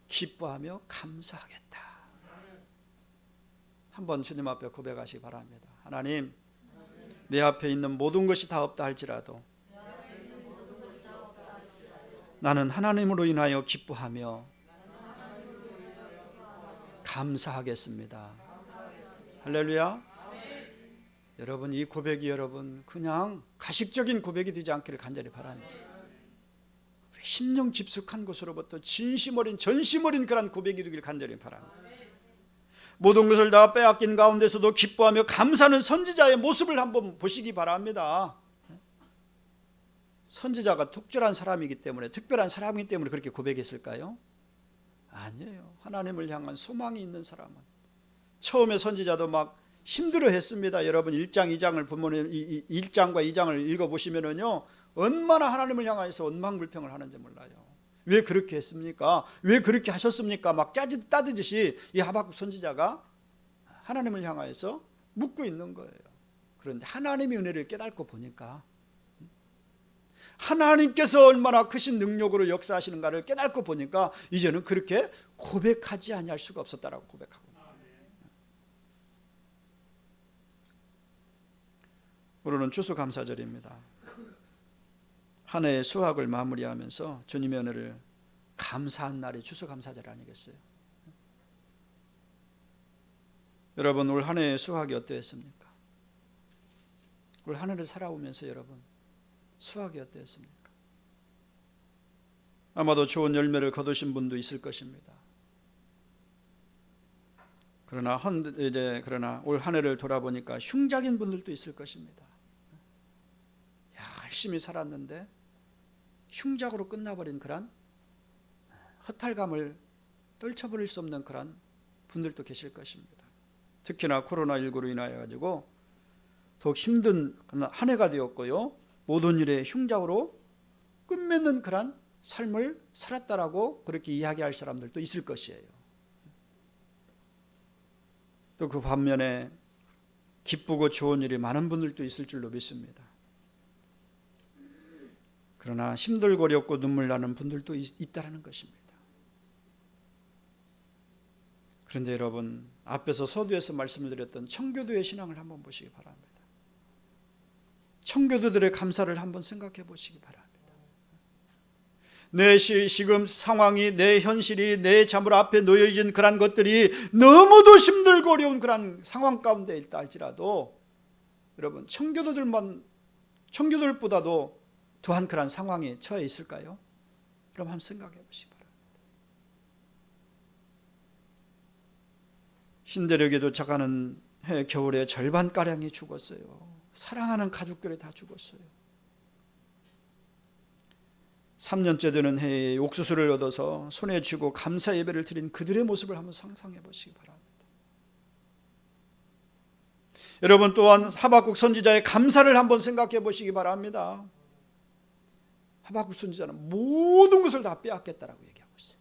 기뻐하며 감사하겠다. 한번 주님 앞에 고백하시기 바랍니다. 하나님, 내 앞에 있는 모든 것이 다 없다 할지라도 나는 하나님으로 인하여 기뻐하며 감사하겠습니다. 할렐루야. 여러분, 이 고백이 여러분 그냥 가식적인 고백이 되지 않기를 간절히 바랍니다. 심령 깊숙한 곳으로부터 진심 어린 전심 어린 그런 고백이 되길 간절히 바랍니다. 모든 것을 다 빼앗긴 가운데서도 기뻐하며 감사하는 선지자의 모습을 한번 보시기 바랍니다. 선지자가 특별한 사람이기 때문에 그렇게 고백했을까요? 아니에요. 하나님을 향한 소망이 있는 사람은. 처음에 선지자도 막 힘들어했습니다. 여러분 1장 2장을 보면 1장과 2장을 읽어보시면요 얼마나 하나님을 향해서 원망불평을 하는지 몰라요. 왜 그렇게 했습니까? 왜 그렇게 하셨습니까? 막 따지듯이 이 하박국 선지자가 하나님을 향해서 묻고 있는 거예요. 그런데 하나님의 은혜를 깨닫고 보니까 하나님께서 얼마나 크신 능력으로 역사하시는가를 깨닫고 보니까 이제는 그렇게 고백하지 아니할 수가 없었다라고 고백하고, 오늘은 추수감사절입니다. 한 해의 수확을 마무리하면서 주님의 은혜를 감사한 날이 추수감사절 아니겠어요? 여러분, 올 한 해의 수확이 어떠했습니까? 올 한 해를 살아오면서 여러분 수확이 어떠했습니까? 아마도 좋은 열매를 거두신 분도 있을 것입니다. 그러나 올 한 해를 돌아보니까 흉작인 분들도 있을 것입니다. 열심히 살았는데 흉작으로 끝나버린 그런 허탈감을 떨쳐버릴 수 없는 그런 분들도 계실 것입니다. 특히나 코로나19로 인하여 가지고 더욱 힘든 한 해가 되었고요, 모든 일에 흉작으로 끝맺는 그런 삶을 살았다라고 그렇게 이야기할 사람들도 있을 것이에요. 또 그 반면에 기쁘고 좋은 일이 많은 분들도 있을 줄로 믿습니다. 그러나 힘들고 어렵고 눈물 나는 분들도 있다는 것입니다. 그런데 여러분, 앞에서 서두에서 말씀드렸던 청교도의 신앙을 한번 보시기 바랍니다. 청교도들의 감사를 한번 생각해 보시기 바랍니다. 내 지금 상황이, 내 현실이, 내 자물 앞에 놓여진 그런 것들이 너무도 힘들고 어려운 그런 상황 가운데 있다 할지라도 여러분, 청교도들보다도 더한 그런 상황에 처해 있을까요? 그럼 한번 생각해 보시기 바랍니다. 신대륙에 도착하는 해 겨울에 절반가량이 죽었어요. 사랑하는 가족들이 다 죽었어요. 3년째 되는 해에 옥수수를 얻어서 손에 쥐고 감사 예배를 드린 그들의 모습을 한번 상상해 보시기 바랍니다. 여러분, 또한 하박국 선지자의 감사를 한번 생각해 보시기 바랍니다. 하박국 선지자는 모든 것을 다 빼앗겠다라고 얘기하고 있어요.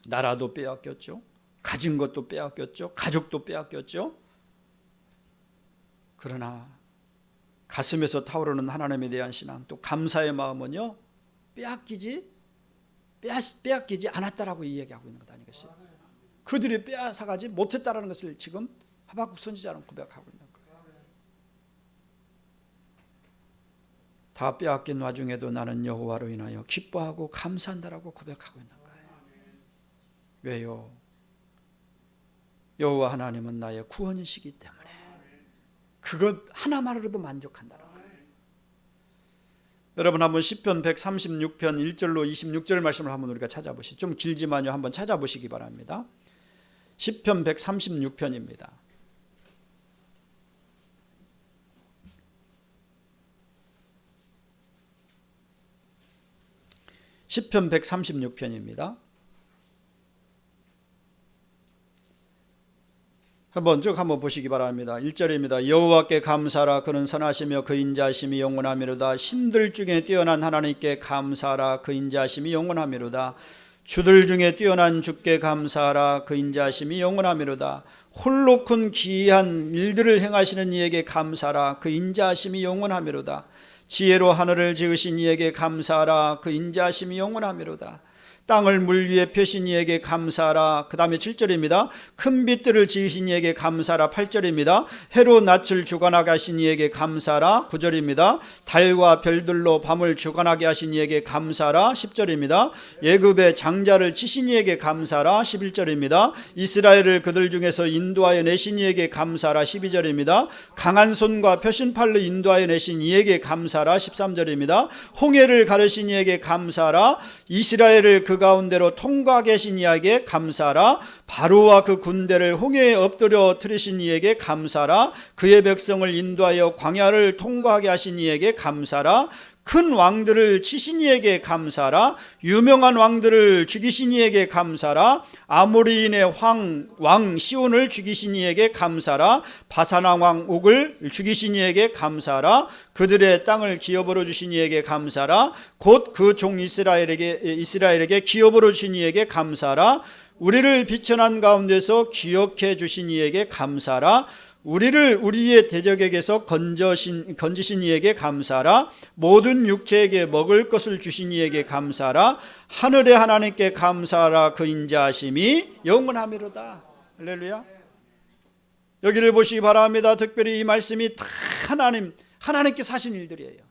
나라도 빼앗겼죠. 가진 것도 빼앗겼죠. 가족도 빼앗겼죠. 그러나 가슴에서 타오르는 하나님에 대한 신앙, 또 감사의 마음은요, 빼앗기지 않았다라고 이야기하고 있는 것 아니겠어요? 그들이 빼앗아가지 못했다라는 것을 지금 하박국 선지자는 고백하고 있는 거예요. 다 빼앗긴 와중에도 나는 여호와로 인하여 기뻐하고 감사한다라고 고백하고 있는 거예요. 왜요? 여호와 하나님은 나의 구원이시기 때문에 그것 하나만으로도 만족한다는 거예요. 여러분, 한번 시편 136편 1절로 26절 말씀을 한번 우리가 찾아보시죠. 좀 길지만요, 한번 찾아보시기 바랍니다. 시편 136편입니다. 시편 136편입니다. 한번 보시기 바랍니다. 1절입니다. 여호와께 감사하라. 그는 선하시며 그 인자하심이 영원하미로다. 신들 중에 뛰어난 하나님께 감사하라. 그 인자하심이 영원하미로다. 주들 중에 뛰어난 주께 감사하라. 그 인자하심이 영원하미로다. 홀로 큰 기이한 일들을 행하시는 이에게 감사하라. 그 인자하심이 영원하미로다. 지혜로 하늘을 지으신 이에게 감사하라. 그 인자하심이 영원하미로다. 땅을 물 위에 펴신 이에게 감사하라. 그 다음에 7절입니다. 큰 빛들을 지으신 이에게 감사하라. 8절입니다. 해로 낯을 주관하게 하신 이에게 감사하라. 9절입니다. 달과 별들로 밤을 주관하게 하신 이에게 감사하라. 10절입니다. 예굽의 장자를 치신 이에게 감사하라. 11절입니다. 이스라엘을 그들 중에서 인도하여 내신 이에게 감사하라. 12절입니다. 강한 손과 펴신 팔로 인도하여 내신 이에게 감사하라. 13절입니다. 홍해를 가르신 이에게 감사하라. 이스라엘을 그 가운데로 통과하게 하신 이에게 감사하라. 바로와 그 군대를 홍해에 엎드려 트리신 이에게 감사하라. 그의 백성을 인도하여 광야를 통과하게 하신 이에게 감사하라. 큰 왕들을 치신 이에게 감사하라. 유명한 왕들을 죽이신 이에게 감사하라. 아모리인의 왕 시온을 죽이신 이에게 감사하라. 바산왕 왕 옥을 죽이신 이에게 감사하라. 그들의 땅을 기업으로 주신 이에게 감사하라. 곧 그 종 이스라엘에게 기업으로 주신 이에게 감사하라. 우리를 비천한 가운데서 기억해 주신 이에게 감사하라. 우리를 우리의 대적에게서 건지신 이에게 감사하라. 모든 육체에게 먹을 것을 주신 이에게 감사하라. 하늘의 하나님께 감사하라. 그 인자하심이 영원하미로다. 할렐루야. 여기를 보시기 바랍니다. 특별히 이 말씀이 다 하나님께서 하신 일들이에요.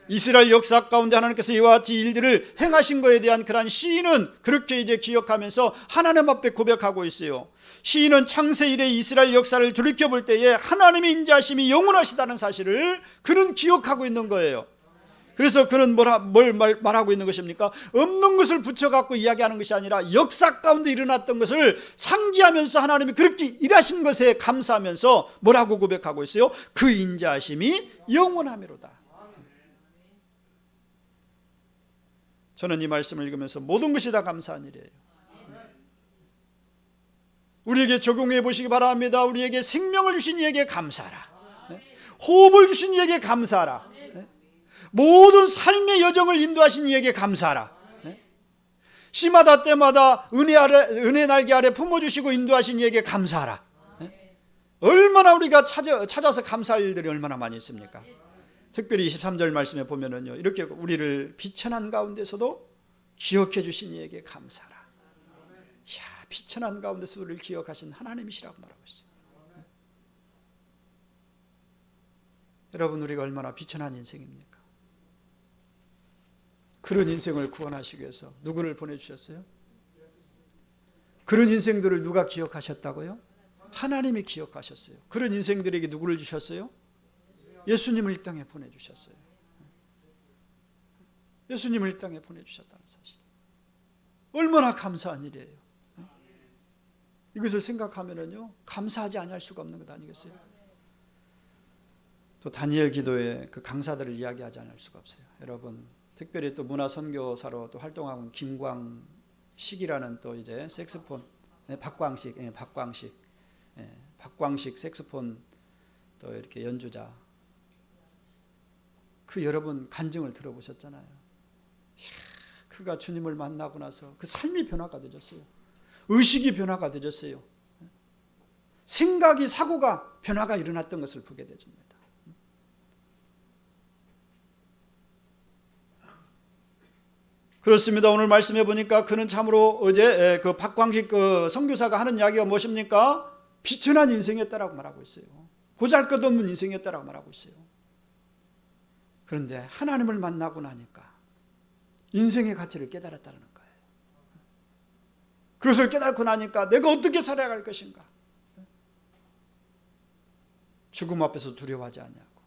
이스라엘 역사 가운데 하나님께서 이와 같이 일들을 행하신 것에 대한 그러한 시인은 그렇게 이제 기억하면서 하나님 앞에 고백하고 있어요. 시인은 창세 이래 이스라엘 역사를 돌이켜볼 때에 하나님의 인자하심이 영원하시다는 사실을 그는 기억하고 있는 거예요. 그래서 그는 뭘 말하고 있는 것입니까? 없는 것을 붙여갖고 이야기하는 것이 아니라 역사 가운데 일어났던 것을 상기하면서 하나님이 그렇게 일하신 것에 감사하면서 뭐라고 고백하고 있어요? 그 인자하심이 영원하미로다. 저는 이 말씀을 읽으면서 모든 것이 다 감사한 일이에요. 우리에게 적용해 보시기 바랍니다. 우리에게 생명을 주신 이에게 감사하라. 호흡을 주신 이에게 감사하라. 모든 삶의 여정을 인도하신 이에게 감사하라. 시마다 때마다 은혜 날개 아래 품어주시고 인도하신 이에게 감사하라. 얼마나 우리가 찾아서 감사할 일들이 얼마나 많이 있습니까? 특별히 23절 말씀에 보면은요, 이렇게 우리를 비천한 가운데서도 기억해 주신 이에게 감사하라. 비천한 가운데서 우리를 기억하신 하나님이시라고 말하고 있어요. 여러분, 우리가 얼마나 비천한 인생입니까? 그런 인생을 구원하시기 위해서 누구를 보내주셨어요? 그런 인생들을 누가 기억하셨다고요? 하나님이 기억하셨어요. 그런 인생들에게 누구를 주셨어요? 예수님을 이 땅에 보내주셨어요. 예수님을 이 땅에 보내주셨다는 사실, 얼마나 감사한 일이에요. 이것을 생각하면은요, 감사하지 않을 수가 없는 것 아니겠어요? 또 다니엘 기도에 그 강사들을 이야기하지 않을 수가 없어요. 여러분, 특별히 또 문화 선교사로 또 활동하고 김광식이라는 또 이제 색소폰, 박광식 색소폰 또 이렇게 연주자, 그 여러분 간증을 들어보셨잖아요. 그가 주님을 만나고 나서 그 삶이 변화가 되었어요. 의식이 변화가 되었어요. 생각이, 사고가 변화가 일어났던 것을 보게 되집니다. 그렇습니다. 오늘 말씀해 보니까 그는 참으로 어제 그 박광식 그 선교사가 하는 이야기가 무엇입니까? 비천한 인생이었다라고 말하고 있어요. 보잘것없는 인생이었다라고 말하고 있어요. 그런데 하나님을 만나고 나니까 인생의 가치를 깨달았다는 거예요. 그것을 깨닫고 나니까 내가 어떻게 살아갈 것인가? 죽음 앞에서 두려워하지 않냐고.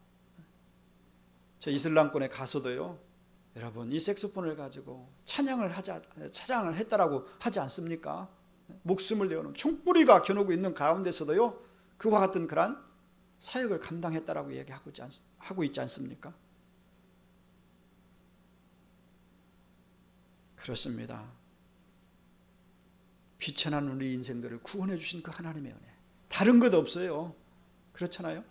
저 이슬람권의 가수도요, 여러분, 이 색소폰을 가지고 찬양을 했다라고 하지 않습니까? 목숨을 내어놓은 총뿌리가 겨누고 있는 가운데서도요, 그와 같은 그런 사역을 감당했다라고 얘기하고 있지 않습니까? 그렇습니다. 비천한 우리 인생들을 구원해 주신 그 하나님의 은혜, 다른 것 없어요. 그렇잖아요?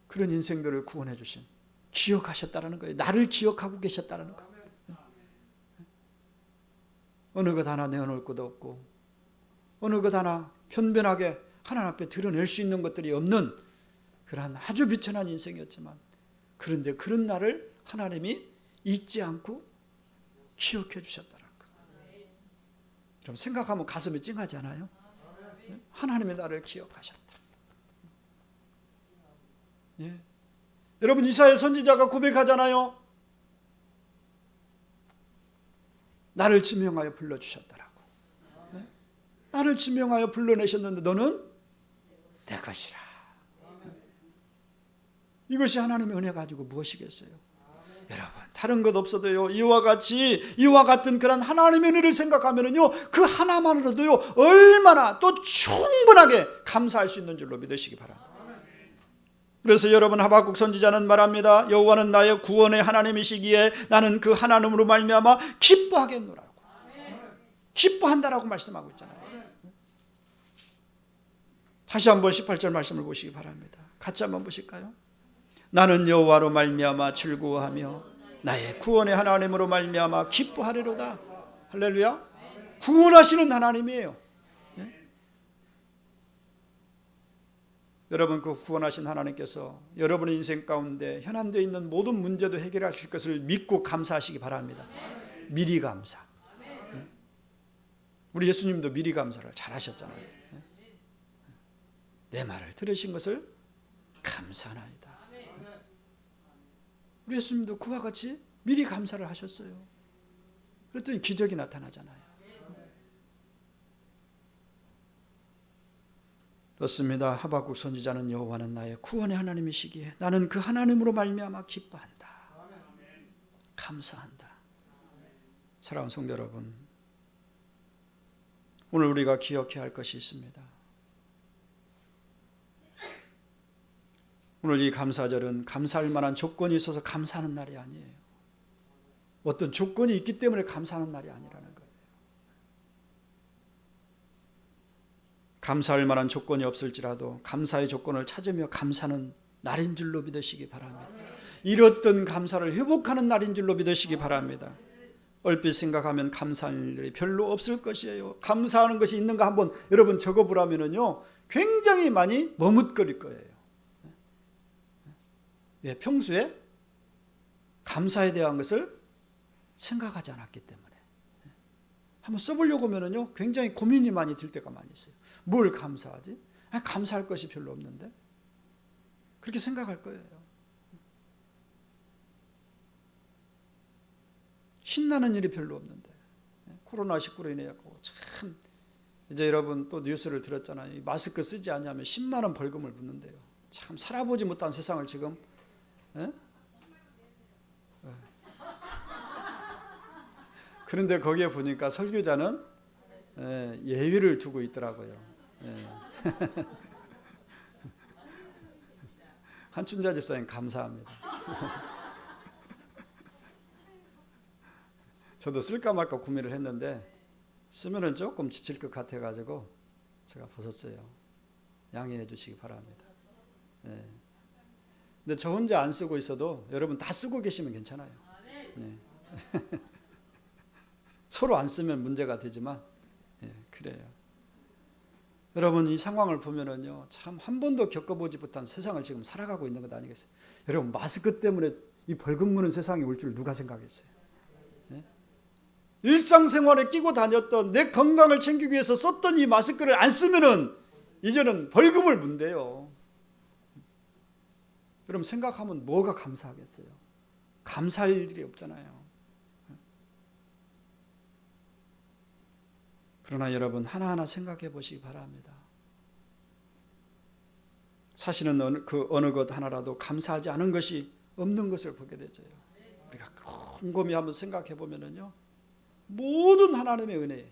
그런 인생들을 구원해 주신, 기억하셨다는 거예요. 나를 기억하고 계셨다는 거예요. 어느 것 하나 내어놓을 것도 없고, 어느 것 하나 편변하게 하나님 앞에 드러낼 수 있는 것들이 없는 그러한 아주 비천한 인생이었지만, 그런데 그런 나를 하나님이 잊지 않고 기억해 주셨다는 거예요. 좀 생각하면 가슴이 찡하지 않아요? 하나님이 나를 기억하셨다. 예. 여러분 이사야 선지자가 고백하잖아요. 나를 지명하여 불러주셨다라고. 예? 나를 지명하여 불러내셨는데 너는 내 것이라. 이것이 하나님의 은혜 가지고 무엇이겠어요? 여러분 다른 것 없어도요 이와 같은 그런 하나님의 은혜를 생각하면은요 그 하나만으로도요 얼마나 또 충분하게 감사할 수 있는 줄로 믿으시기 바랍니다. 그래서 여러분 하박국 선지자는 말합니다. 여호와는 나의 구원의 하나님이시기에 나는 그 하나님으로 말미암아 기뻐하겠노라고. 기뻐한다라고 말씀하고 있잖아요. 다시 한번 18절 말씀을 보시기 바랍니다. 같이 한번 보실까요? 나는 여호와로 말미암아 즐거워하며 나의 구원의 하나님으로 말미암아 기뻐하리로다. 할렐루야. 구원하시는 하나님이에요. 네? 여러분 그 구원하신 하나님께서 여러분의 인생 가운데 현안되어 있는 모든 문제도 해결하실 것을 믿고 감사하시기 바랍니다. 미리 감사. 네? 우리 예수님도 미리 감사를 잘 하셨잖아요. 네? 내 말을 들으신 것을 감사하나이다. 우리 예수님도 그와 같이 미리 감사를 하셨어요. 그랬더니 기적이 나타나잖아요. 그렇습니다. 하박국 선지자는 여호와는 나의 구원의 하나님이시기에 나는 그 하나님으로 말미암아 기뻐한다. 감사한다. 사랑하는 성도 여러분, 오늘 우리가 기억해야 할 것이 있습니다. 오늘 이 감사절은 감사할 만한 조건이 있어서 감사하는 날이 아니에요. 어떤 조건이 있기 때문에 감사하는 날이 아니라는 거예요. 감사할 만한 조건이 없을지라도 감사의 조건을 찾으며 감사는 날인 줄로 믿으시기 바랍니다. 잃었던 감사를 회복하는 날인 줄로 믿으시기 바랍니다. 얼핏 생각하면 감사할 일이 별로 없을 것이에요. 감사하는 것이 있는가 한번 여러분 적어보라면요 굉장히 많이 머뭇거릴 거예요. 왜? 평소에 감사에 대한 것을 생각하지 않았기 때문에. 한번 써보려고 하면요 굉장히 고민이 많이 들 때가 많이 있어요. 뭘 감사하지? 감사할 것이 별로 없는데. 그렇게 생각할 거예요. 신나는 일이 별로 없는데. 코로나19로 인해 갖고 참 이제 여러분 또 뉴스를 들었잖아요. 마스크 쓰지 않냐면 10만 원 벌금을 묻는데요. 참 살아보지 못한 세상을 지금. 에? 그런데 거기에 보니까 설교자는 예의를 두고 있더라고요. 한춘자 집사님 감사합니다. 저도 쓸까 말까 고민을 했는데 쓰면은 조금 지칠 것 같아가지고 제가 벗었어요. 양해해 주시기 바랍니다. 근데 저 혼자 안 쓰고 있어도 여러분 다 쓰고 계시면 괜찮아요. 네. 서로 안 쓰면 문제가 되지만 그래요. 여러분 이 상황을 보면은요 참 한 번도 겪어보지 못한 세상을 지금 살아가고 있는 것 아니겠어요? 여러분 마스크 때문에 이 벌금 무는 세상이 올 줄 누가 생각했어요? 네? 일상생활에 끼고 다녔던 내 건강을 챙기기 위해서 썼던 이 마스크를 안 쓰면은 이제는 벌금을 문대요. 여러분 생각하면 뭐가 감사하겠어요? 감사할 일이 없잖아요. 그러나 여러분 하나하나 생각해 보시기 바랍니다. 사실은 어느 것 하나라도 감사하지 않은 것이 없는 것을 보게 되죠. 우리가 곰곰이 한번 생각해 보면은요 모든 하나님의 은혜에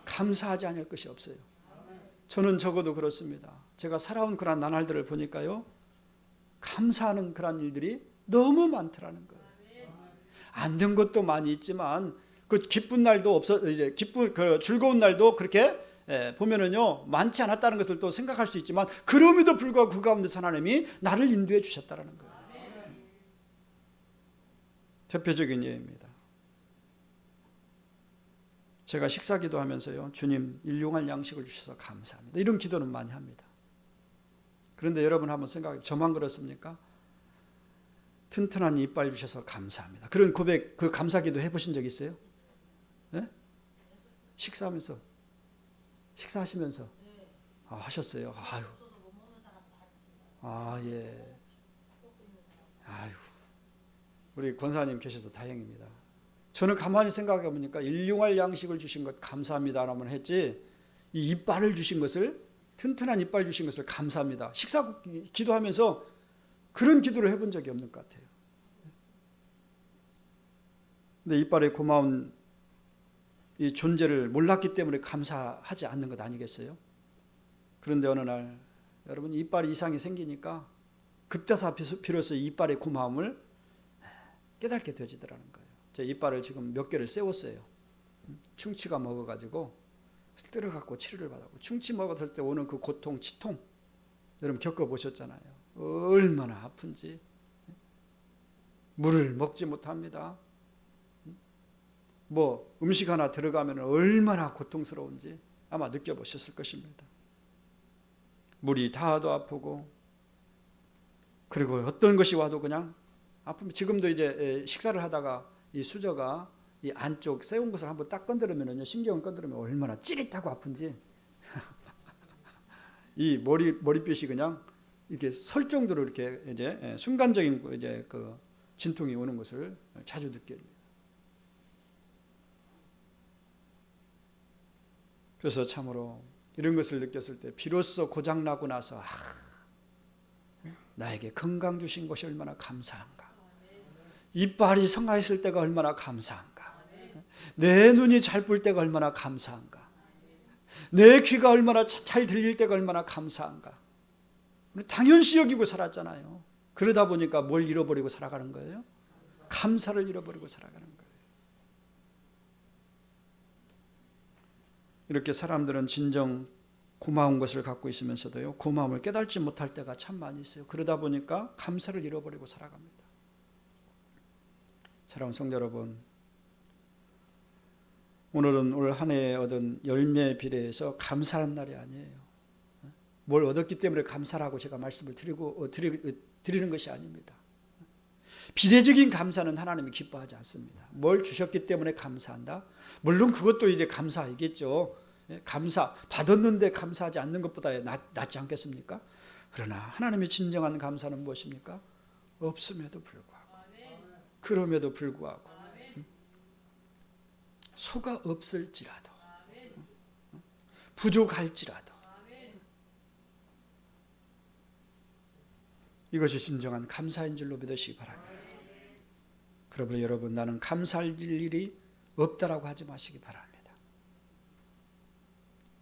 감사하지 않을 것이 없어요. 저는 적어도 그렇습니다. 제가 살아온 그런 나날들을 보니까요 감사하는 그런 일들이 너무 많더라는 거예요. 안 된 것도 많이 있지만 그 기쁜 날도 이제 그 즐거운 날도 그렇게 보면은요 많지 않았다는 것을 또 생각할 수 있지만 그럼에도 불구하고 그 가운데서 하나님이 나를 인도해 주셨다는 거예요. 대표적인 예입니다. 제가 식사 기도하면서요 주님 일용할 양식을 주셔서 감사합니다. 이런 기도는 많이 합니다. 그런데 여러분 한번 생각해, 저만 그렇습니까? 튼튼한 이빨 주셔서 감사합니다. 그런 고백, 그 감사기도 해보신 적 있어요? 네? 식사하시면서 하셨어요. 예. 아유, 우리 권사님 계셔서 다행입니다. 저는 가만히 생각해 보니까 일용할 양식을 주신 것 감사합니다라면 했지, 이 이빨을 주신 것을, 튼튼한 이빨 주신 것을 감사합니다, 식사 기도하면서 그런 기도를 해본 적이 없는 것 같아요. 근데 이빨의 고마운 이 존재를 몰랐기 때문에 감사하지 않는 것 아니겠어요? 그런데 어느 날 여러분 이빨 이상이 생기니까 그때서 비로소 이빨의 고마움을 깨닫게 되어지더라는 거예요. 제 이빨을 지금 몇 개를 세웠어요. 충치가 먹어가지고 때려갖고 치료를 받았고, 충치 먹었을 때 오는 그 고통, 치통 여러분 겪어보셨잖아요. 얼마나 아픈지. 물을 먹지 못합니다. 뭐 음식 하나 들어가면 얼마나 고통스러운지 아마 느껴보셨을 것입니다. 물이 닿아도 아프고, 그리고 어떤 것이 와도 그냥 아프면, 지금도 이제 식사를 하다가 이 수저가 이 안쪽 세운 것을 한번 딱 건드리면요, 신경을 건드리면 얼마나 찌릿하고 아픈지 이 머리뼈이 그냥 이렇게 설 정도로 이렇게 이제 순간적인 이제 그 진통이 오는 것을 자주 느껴요. 그래서 참으로 이런 것을 느꼈을 때 비로소 고장나고 나서 나에게 건강 주신 것이 얼마나 감사한가, 이빨이 성하였을 때가 얼마나 감사한가, 내 눈이 잘 볼 때가 얼마나 감사한가, 내 귀가 얼마나 잘 들릴 때가 얼마나 감사한가. 당연시 여기고 살았잖아요. 그러다 보니까 뭘 잃어버리고 살아가는 거예요? 감사를 잃어버리고 살아가는 거예요. 이렇게 사람들은 진정 고마운 것을 갖고 있으면서도요, 고마움을 깨닫지 못할 때가 참 많이 있어요. 그러다 보니까 감사를 잃어버리고 살아갑니다. 사랑하는 성도 여러분, 오늘은 올 한 해에 얻은 열매에 비례해서 감사하는 날이 아니에요. 뭘 얻었기 때문에 감사라고 제가 말씀을 드리는 것이 아닙니다. 비례적인 감사는 하나님이 기뻐하지 않습니다. 뭘 주셨기 때문에 감사한다? 물론 그것도 이제 감사이겠죠. 감사, 받았는데 감사하지 않는 것보다 낫지 않겠습니까? 그러나 하나님의 진정한 감사는 무엇입니까? 없음에도 불구하고, 그럼에도 불구하고, 소가 없을지라도, 부족할지라도, 이것이 진정한 감사인 줄로 믿으시기 바랍니다. 그러므로 여러분, 나는 감사할 일이 없다라고 하지 마시기 바랍니다.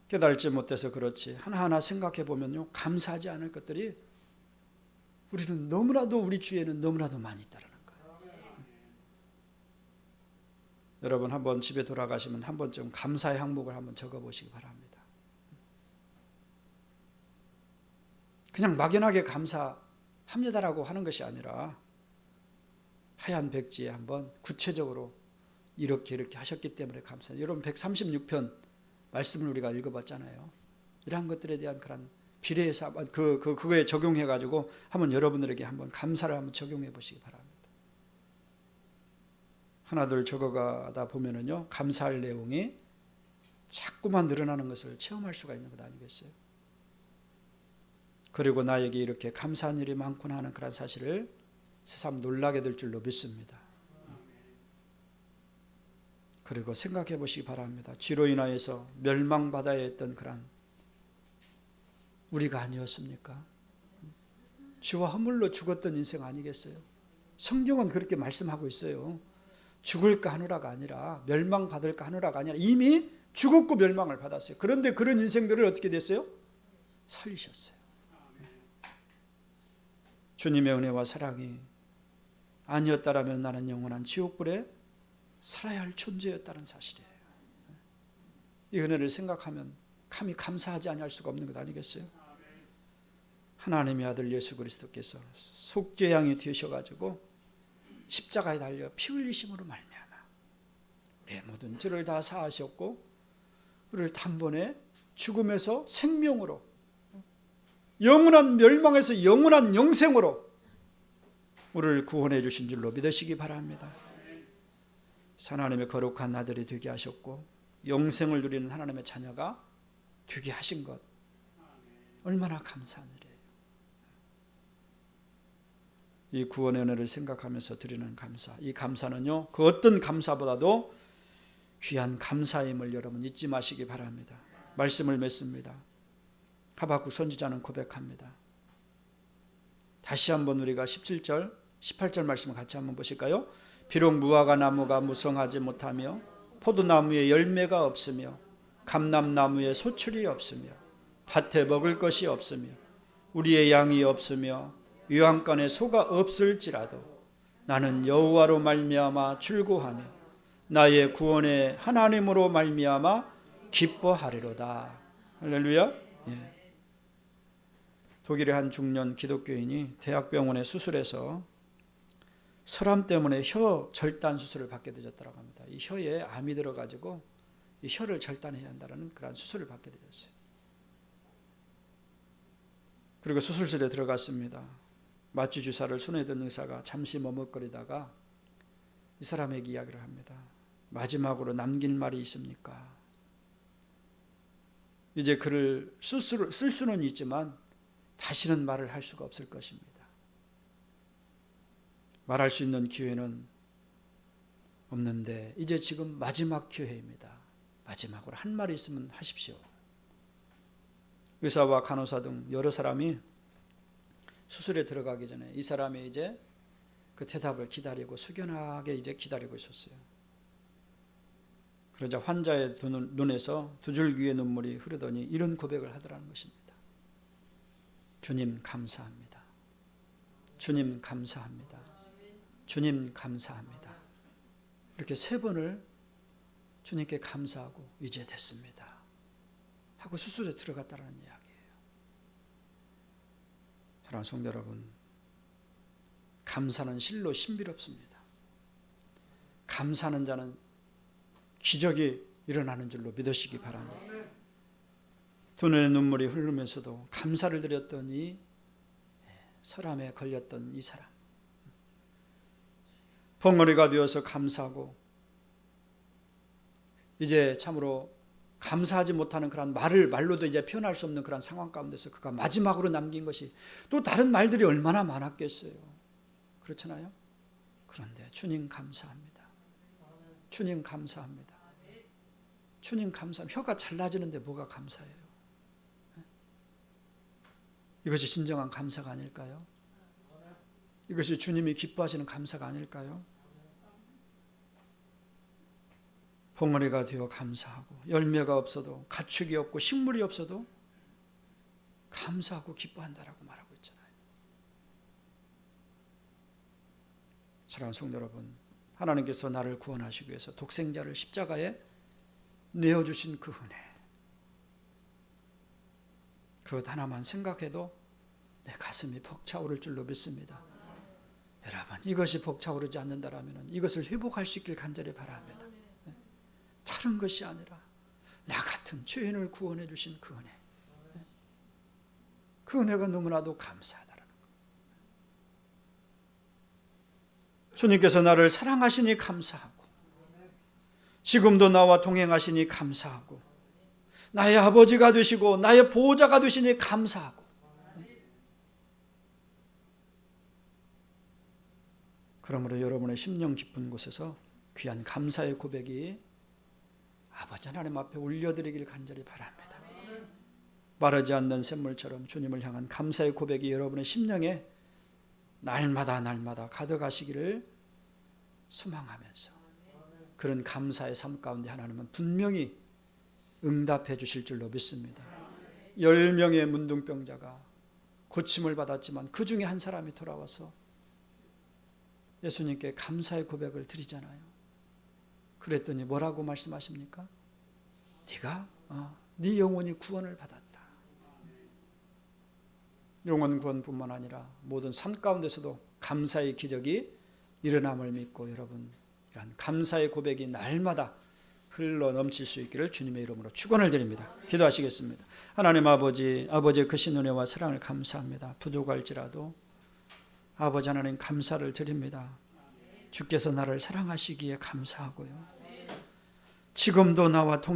깨달지 못해서 그렇지 하나하나 생각해 보면요, 감사하지 않을 것들이 우리는 너무나도, 우리 주위에는 너무나도 많이 있다는 거예요. 여러분 한번 집에 돌아가시면 한 번쯤 감사의 항목을 한번 적어보시기 바랍니다. 그냥 막연하게 감사합니다라고 하는 것이 아니라 하얀 백지에 한번 구체적으로 이렇게 하셨기 때문에 감사해요. 여러분 136편 말씀을 우리가 읽어봤잖아요. 이러한 것들에 대한 그런 비례해서 그거에 적용해가지고 한번 여러분들에게 한번 감사를 한번 적용해 보시기 바랍니다. 하나둘 적어가다 보면은요, 감사할 내용이 자꾸만 늘어나는 것을 체험할 수가 있는 것 아니겠어요? 그리고 나에게 이렇게 감사한 일이 많구나 하는 그런 사실을 새삼 놀라게 될 줄로 믿습니다. 그리고 생각해 보시기 바랍니다. 죄로 인하여서 멸망받아야 했던 그런 우리가 아니었습니까? 죄와 허물로 죽었던 인생 아니겠어요? 성경은 그렇게 말씀하고 있어요. 죽을까 하노라가 아니라, 멸망받을까 하노라가 아니라 이미 죽었고 멸망을 받았어요. 그런데 그런 인생들을 어떻게 됐어요? 살리셨어요. 주님의 은혜와 사랑이 아니었다라면 나는 영원한 지옥불에 살아야 할 존재였다는 사실이에요. 이 은혜를 생각하면 감히 감사하지 아니할 수가 없는 것 아니겠어요? 하나님의 아들 예수 그리스도께서 속죄양이 되셔가지고 십자가에 달려 피 흘리심으로 말미암아 우리의 모든 죄를 다 사하셨고, 우리를 단번에 죽음에서 생명으로, 영원한 멸망에서 영원한 영생으로 우리를 구원해 주신 줄로 믿으시기 바랍니다. 하나님의 거룩한 아들이 되게 하셨고, 영생을 누리는 하나님의 자녀가 되게 하신 것, 얼마나 감사한 일이에요. 이 구원의 은혜를 생각하면서 드리는 감사, 이 감사는요, 그 어떤 감사보다도 귀한 감사임을 여러분 잊지 마시기 바랍니다. 말씀을 맺습니다. 하박국 선지자는 고백합니다. 다시 한번 우리가 17절, 18절 말씀을 같이 한번 보실까요? 비록 무화과 나무가 무성하지 못하며 포도나무에 열매가 없으며 감람나무에 소출이 없으며 밭에 먹을 것이 없으며 우리의 양이 없으며 유황간에 소가 없을지라도 나는 여호와로 말미암아 즐거하며 나의 구원의 하나님으로 말미암아 기뻐하리로다. 할렐루야. 예. 독일의 한 중년 기독교인이 대학병원에 수술해서 설암 때문에 혀 절단 수술을 받게 되었다고 합니다. 이 혀에 암이 들어가지고 이 혀를 절단해야 한다는 그런 수술을 받게 되었어요. 그리고 수술실에 들어갔습니다. 마취 주사를 손에 든 의사가 잠시 머뭇거리다가 이 사람에게 이야기를 합니다. 마지막으로 남긴 말이 있습니까? 이제 글을 쓸 수는 있지만 다시는 말을 할 수가 없을 것입니다. 말할 수 있는 기회는 없는데 이제 지금 마지막 기회입니다. 마지막으로 한 말이 있으면 하십시오. 의사와 간호사 등 여러 사람이 수술에 들어가기 전에 이 사람이 이제 그 대답을 기다리고 숙연하게 이제 기다리고 있었어요. 그러자 환자의 눈에서 두 줄기의 눈물이 흐르더니 이런 고백을 하더라는 것입니다. 주님 감사합니다. 주님 감사합니다. 주님 감사합니다. 이렇게 3번을 주님께 감사하고 이제 됐습니다 하고 수술에 들어갔다는 이야기예요. 사랑하는 성도 여러분, 감사는 실로 신비롭습니다. 감사하는 자는 기적이 일어나는 줄로 믿으시기 바랍니다. 두 눈의 눈물이 흐르면서도 감사를 드렸던 이 설암에 걸렸던 이 사람, 벙어리가 되어서 감사하고 이제 참으로 감사하지 못하는 그런 말로도 이제 표현할 수 없는 그런 상황 가운데서 그가 마지막으로 남긴 것이 또 다른 말들이 얼마나 많았겠어요. 그렇잖아요. 그런데 주님 감사합니다. 주님 감사합니다. 주님 감사합니다. 혀가 잘라지는데 뭐가 감사해요? 이것이 진정한 감사가 아닐까요? 이것이 주님이 기뻐하시는 감사가 아닐까요? 벙어리가 되어 감사하고 열매가 없어도 가축이 없고 식물이 없어도 감사하고 기뻐한다라고 말하고 있잖아요. 사랑하는 성도 여러분, 하나님께서 나를 구원하시기 위해서 독생자를 십자가에 내어주신 그 은혜, 그것 하나만 생각해도 내 가슴이 벅차오를 줄로 믿습니다. 여러분, 이것이 벅차오르지 않는다면 이것을 회복할 수 있길 간절히 바랍니다. 다른 것이 아니라 나 같은 죄인을 구원해 주신 그 은혜, 그 은혜가 너무나도 감사하다는 것. 주님께서 나를 사랑하시니 감사하고 지금도 나와 동행하시니 감사하고 나의 아버지가 되시고 나의 보호자가 되시니 감사하고, 그러므로 여러분의 심령 깊은 곳에서 귀한 감사의 고백이 아버지 하나님 앞에 올려드리길 간절히 바랍니다. 마르지 않는 샘물처럼 주님을 향한 감사의 고백이 여러분의 심령에 날마다 가득하시기를 소망하면서 그런 감사의 삶 가운데 하나님은 분명히 응답해 주실 줄로 믿습니다. 10명의 문둥병자가 고침을 받았지만 그 중에 한 사람이 돌아와서 예수님께 감사의 고백을 드리잖아요. 그랬더니 뭐라고 말씀하십니까? 네가 네 영혼이 구원을 받았다. 영혼 구원뿐만 아니라 모든 삶 가운데서도 감사의 기적이 일어남을 믿고 여러분, 이런 감사의 고백이 날마다 흘러 넘칠 수 있기를 주님의 이름으로 축원을 드립니다. 기도하시겠습니다. 하나님 아버지, 아버지의 크신 은혜와 사랑을 감사합니다. 부족할지라도 아버지 하나님 감사를 드립니다. 주께서 나를 사랑하시기에 감사하고요. 지금도 나와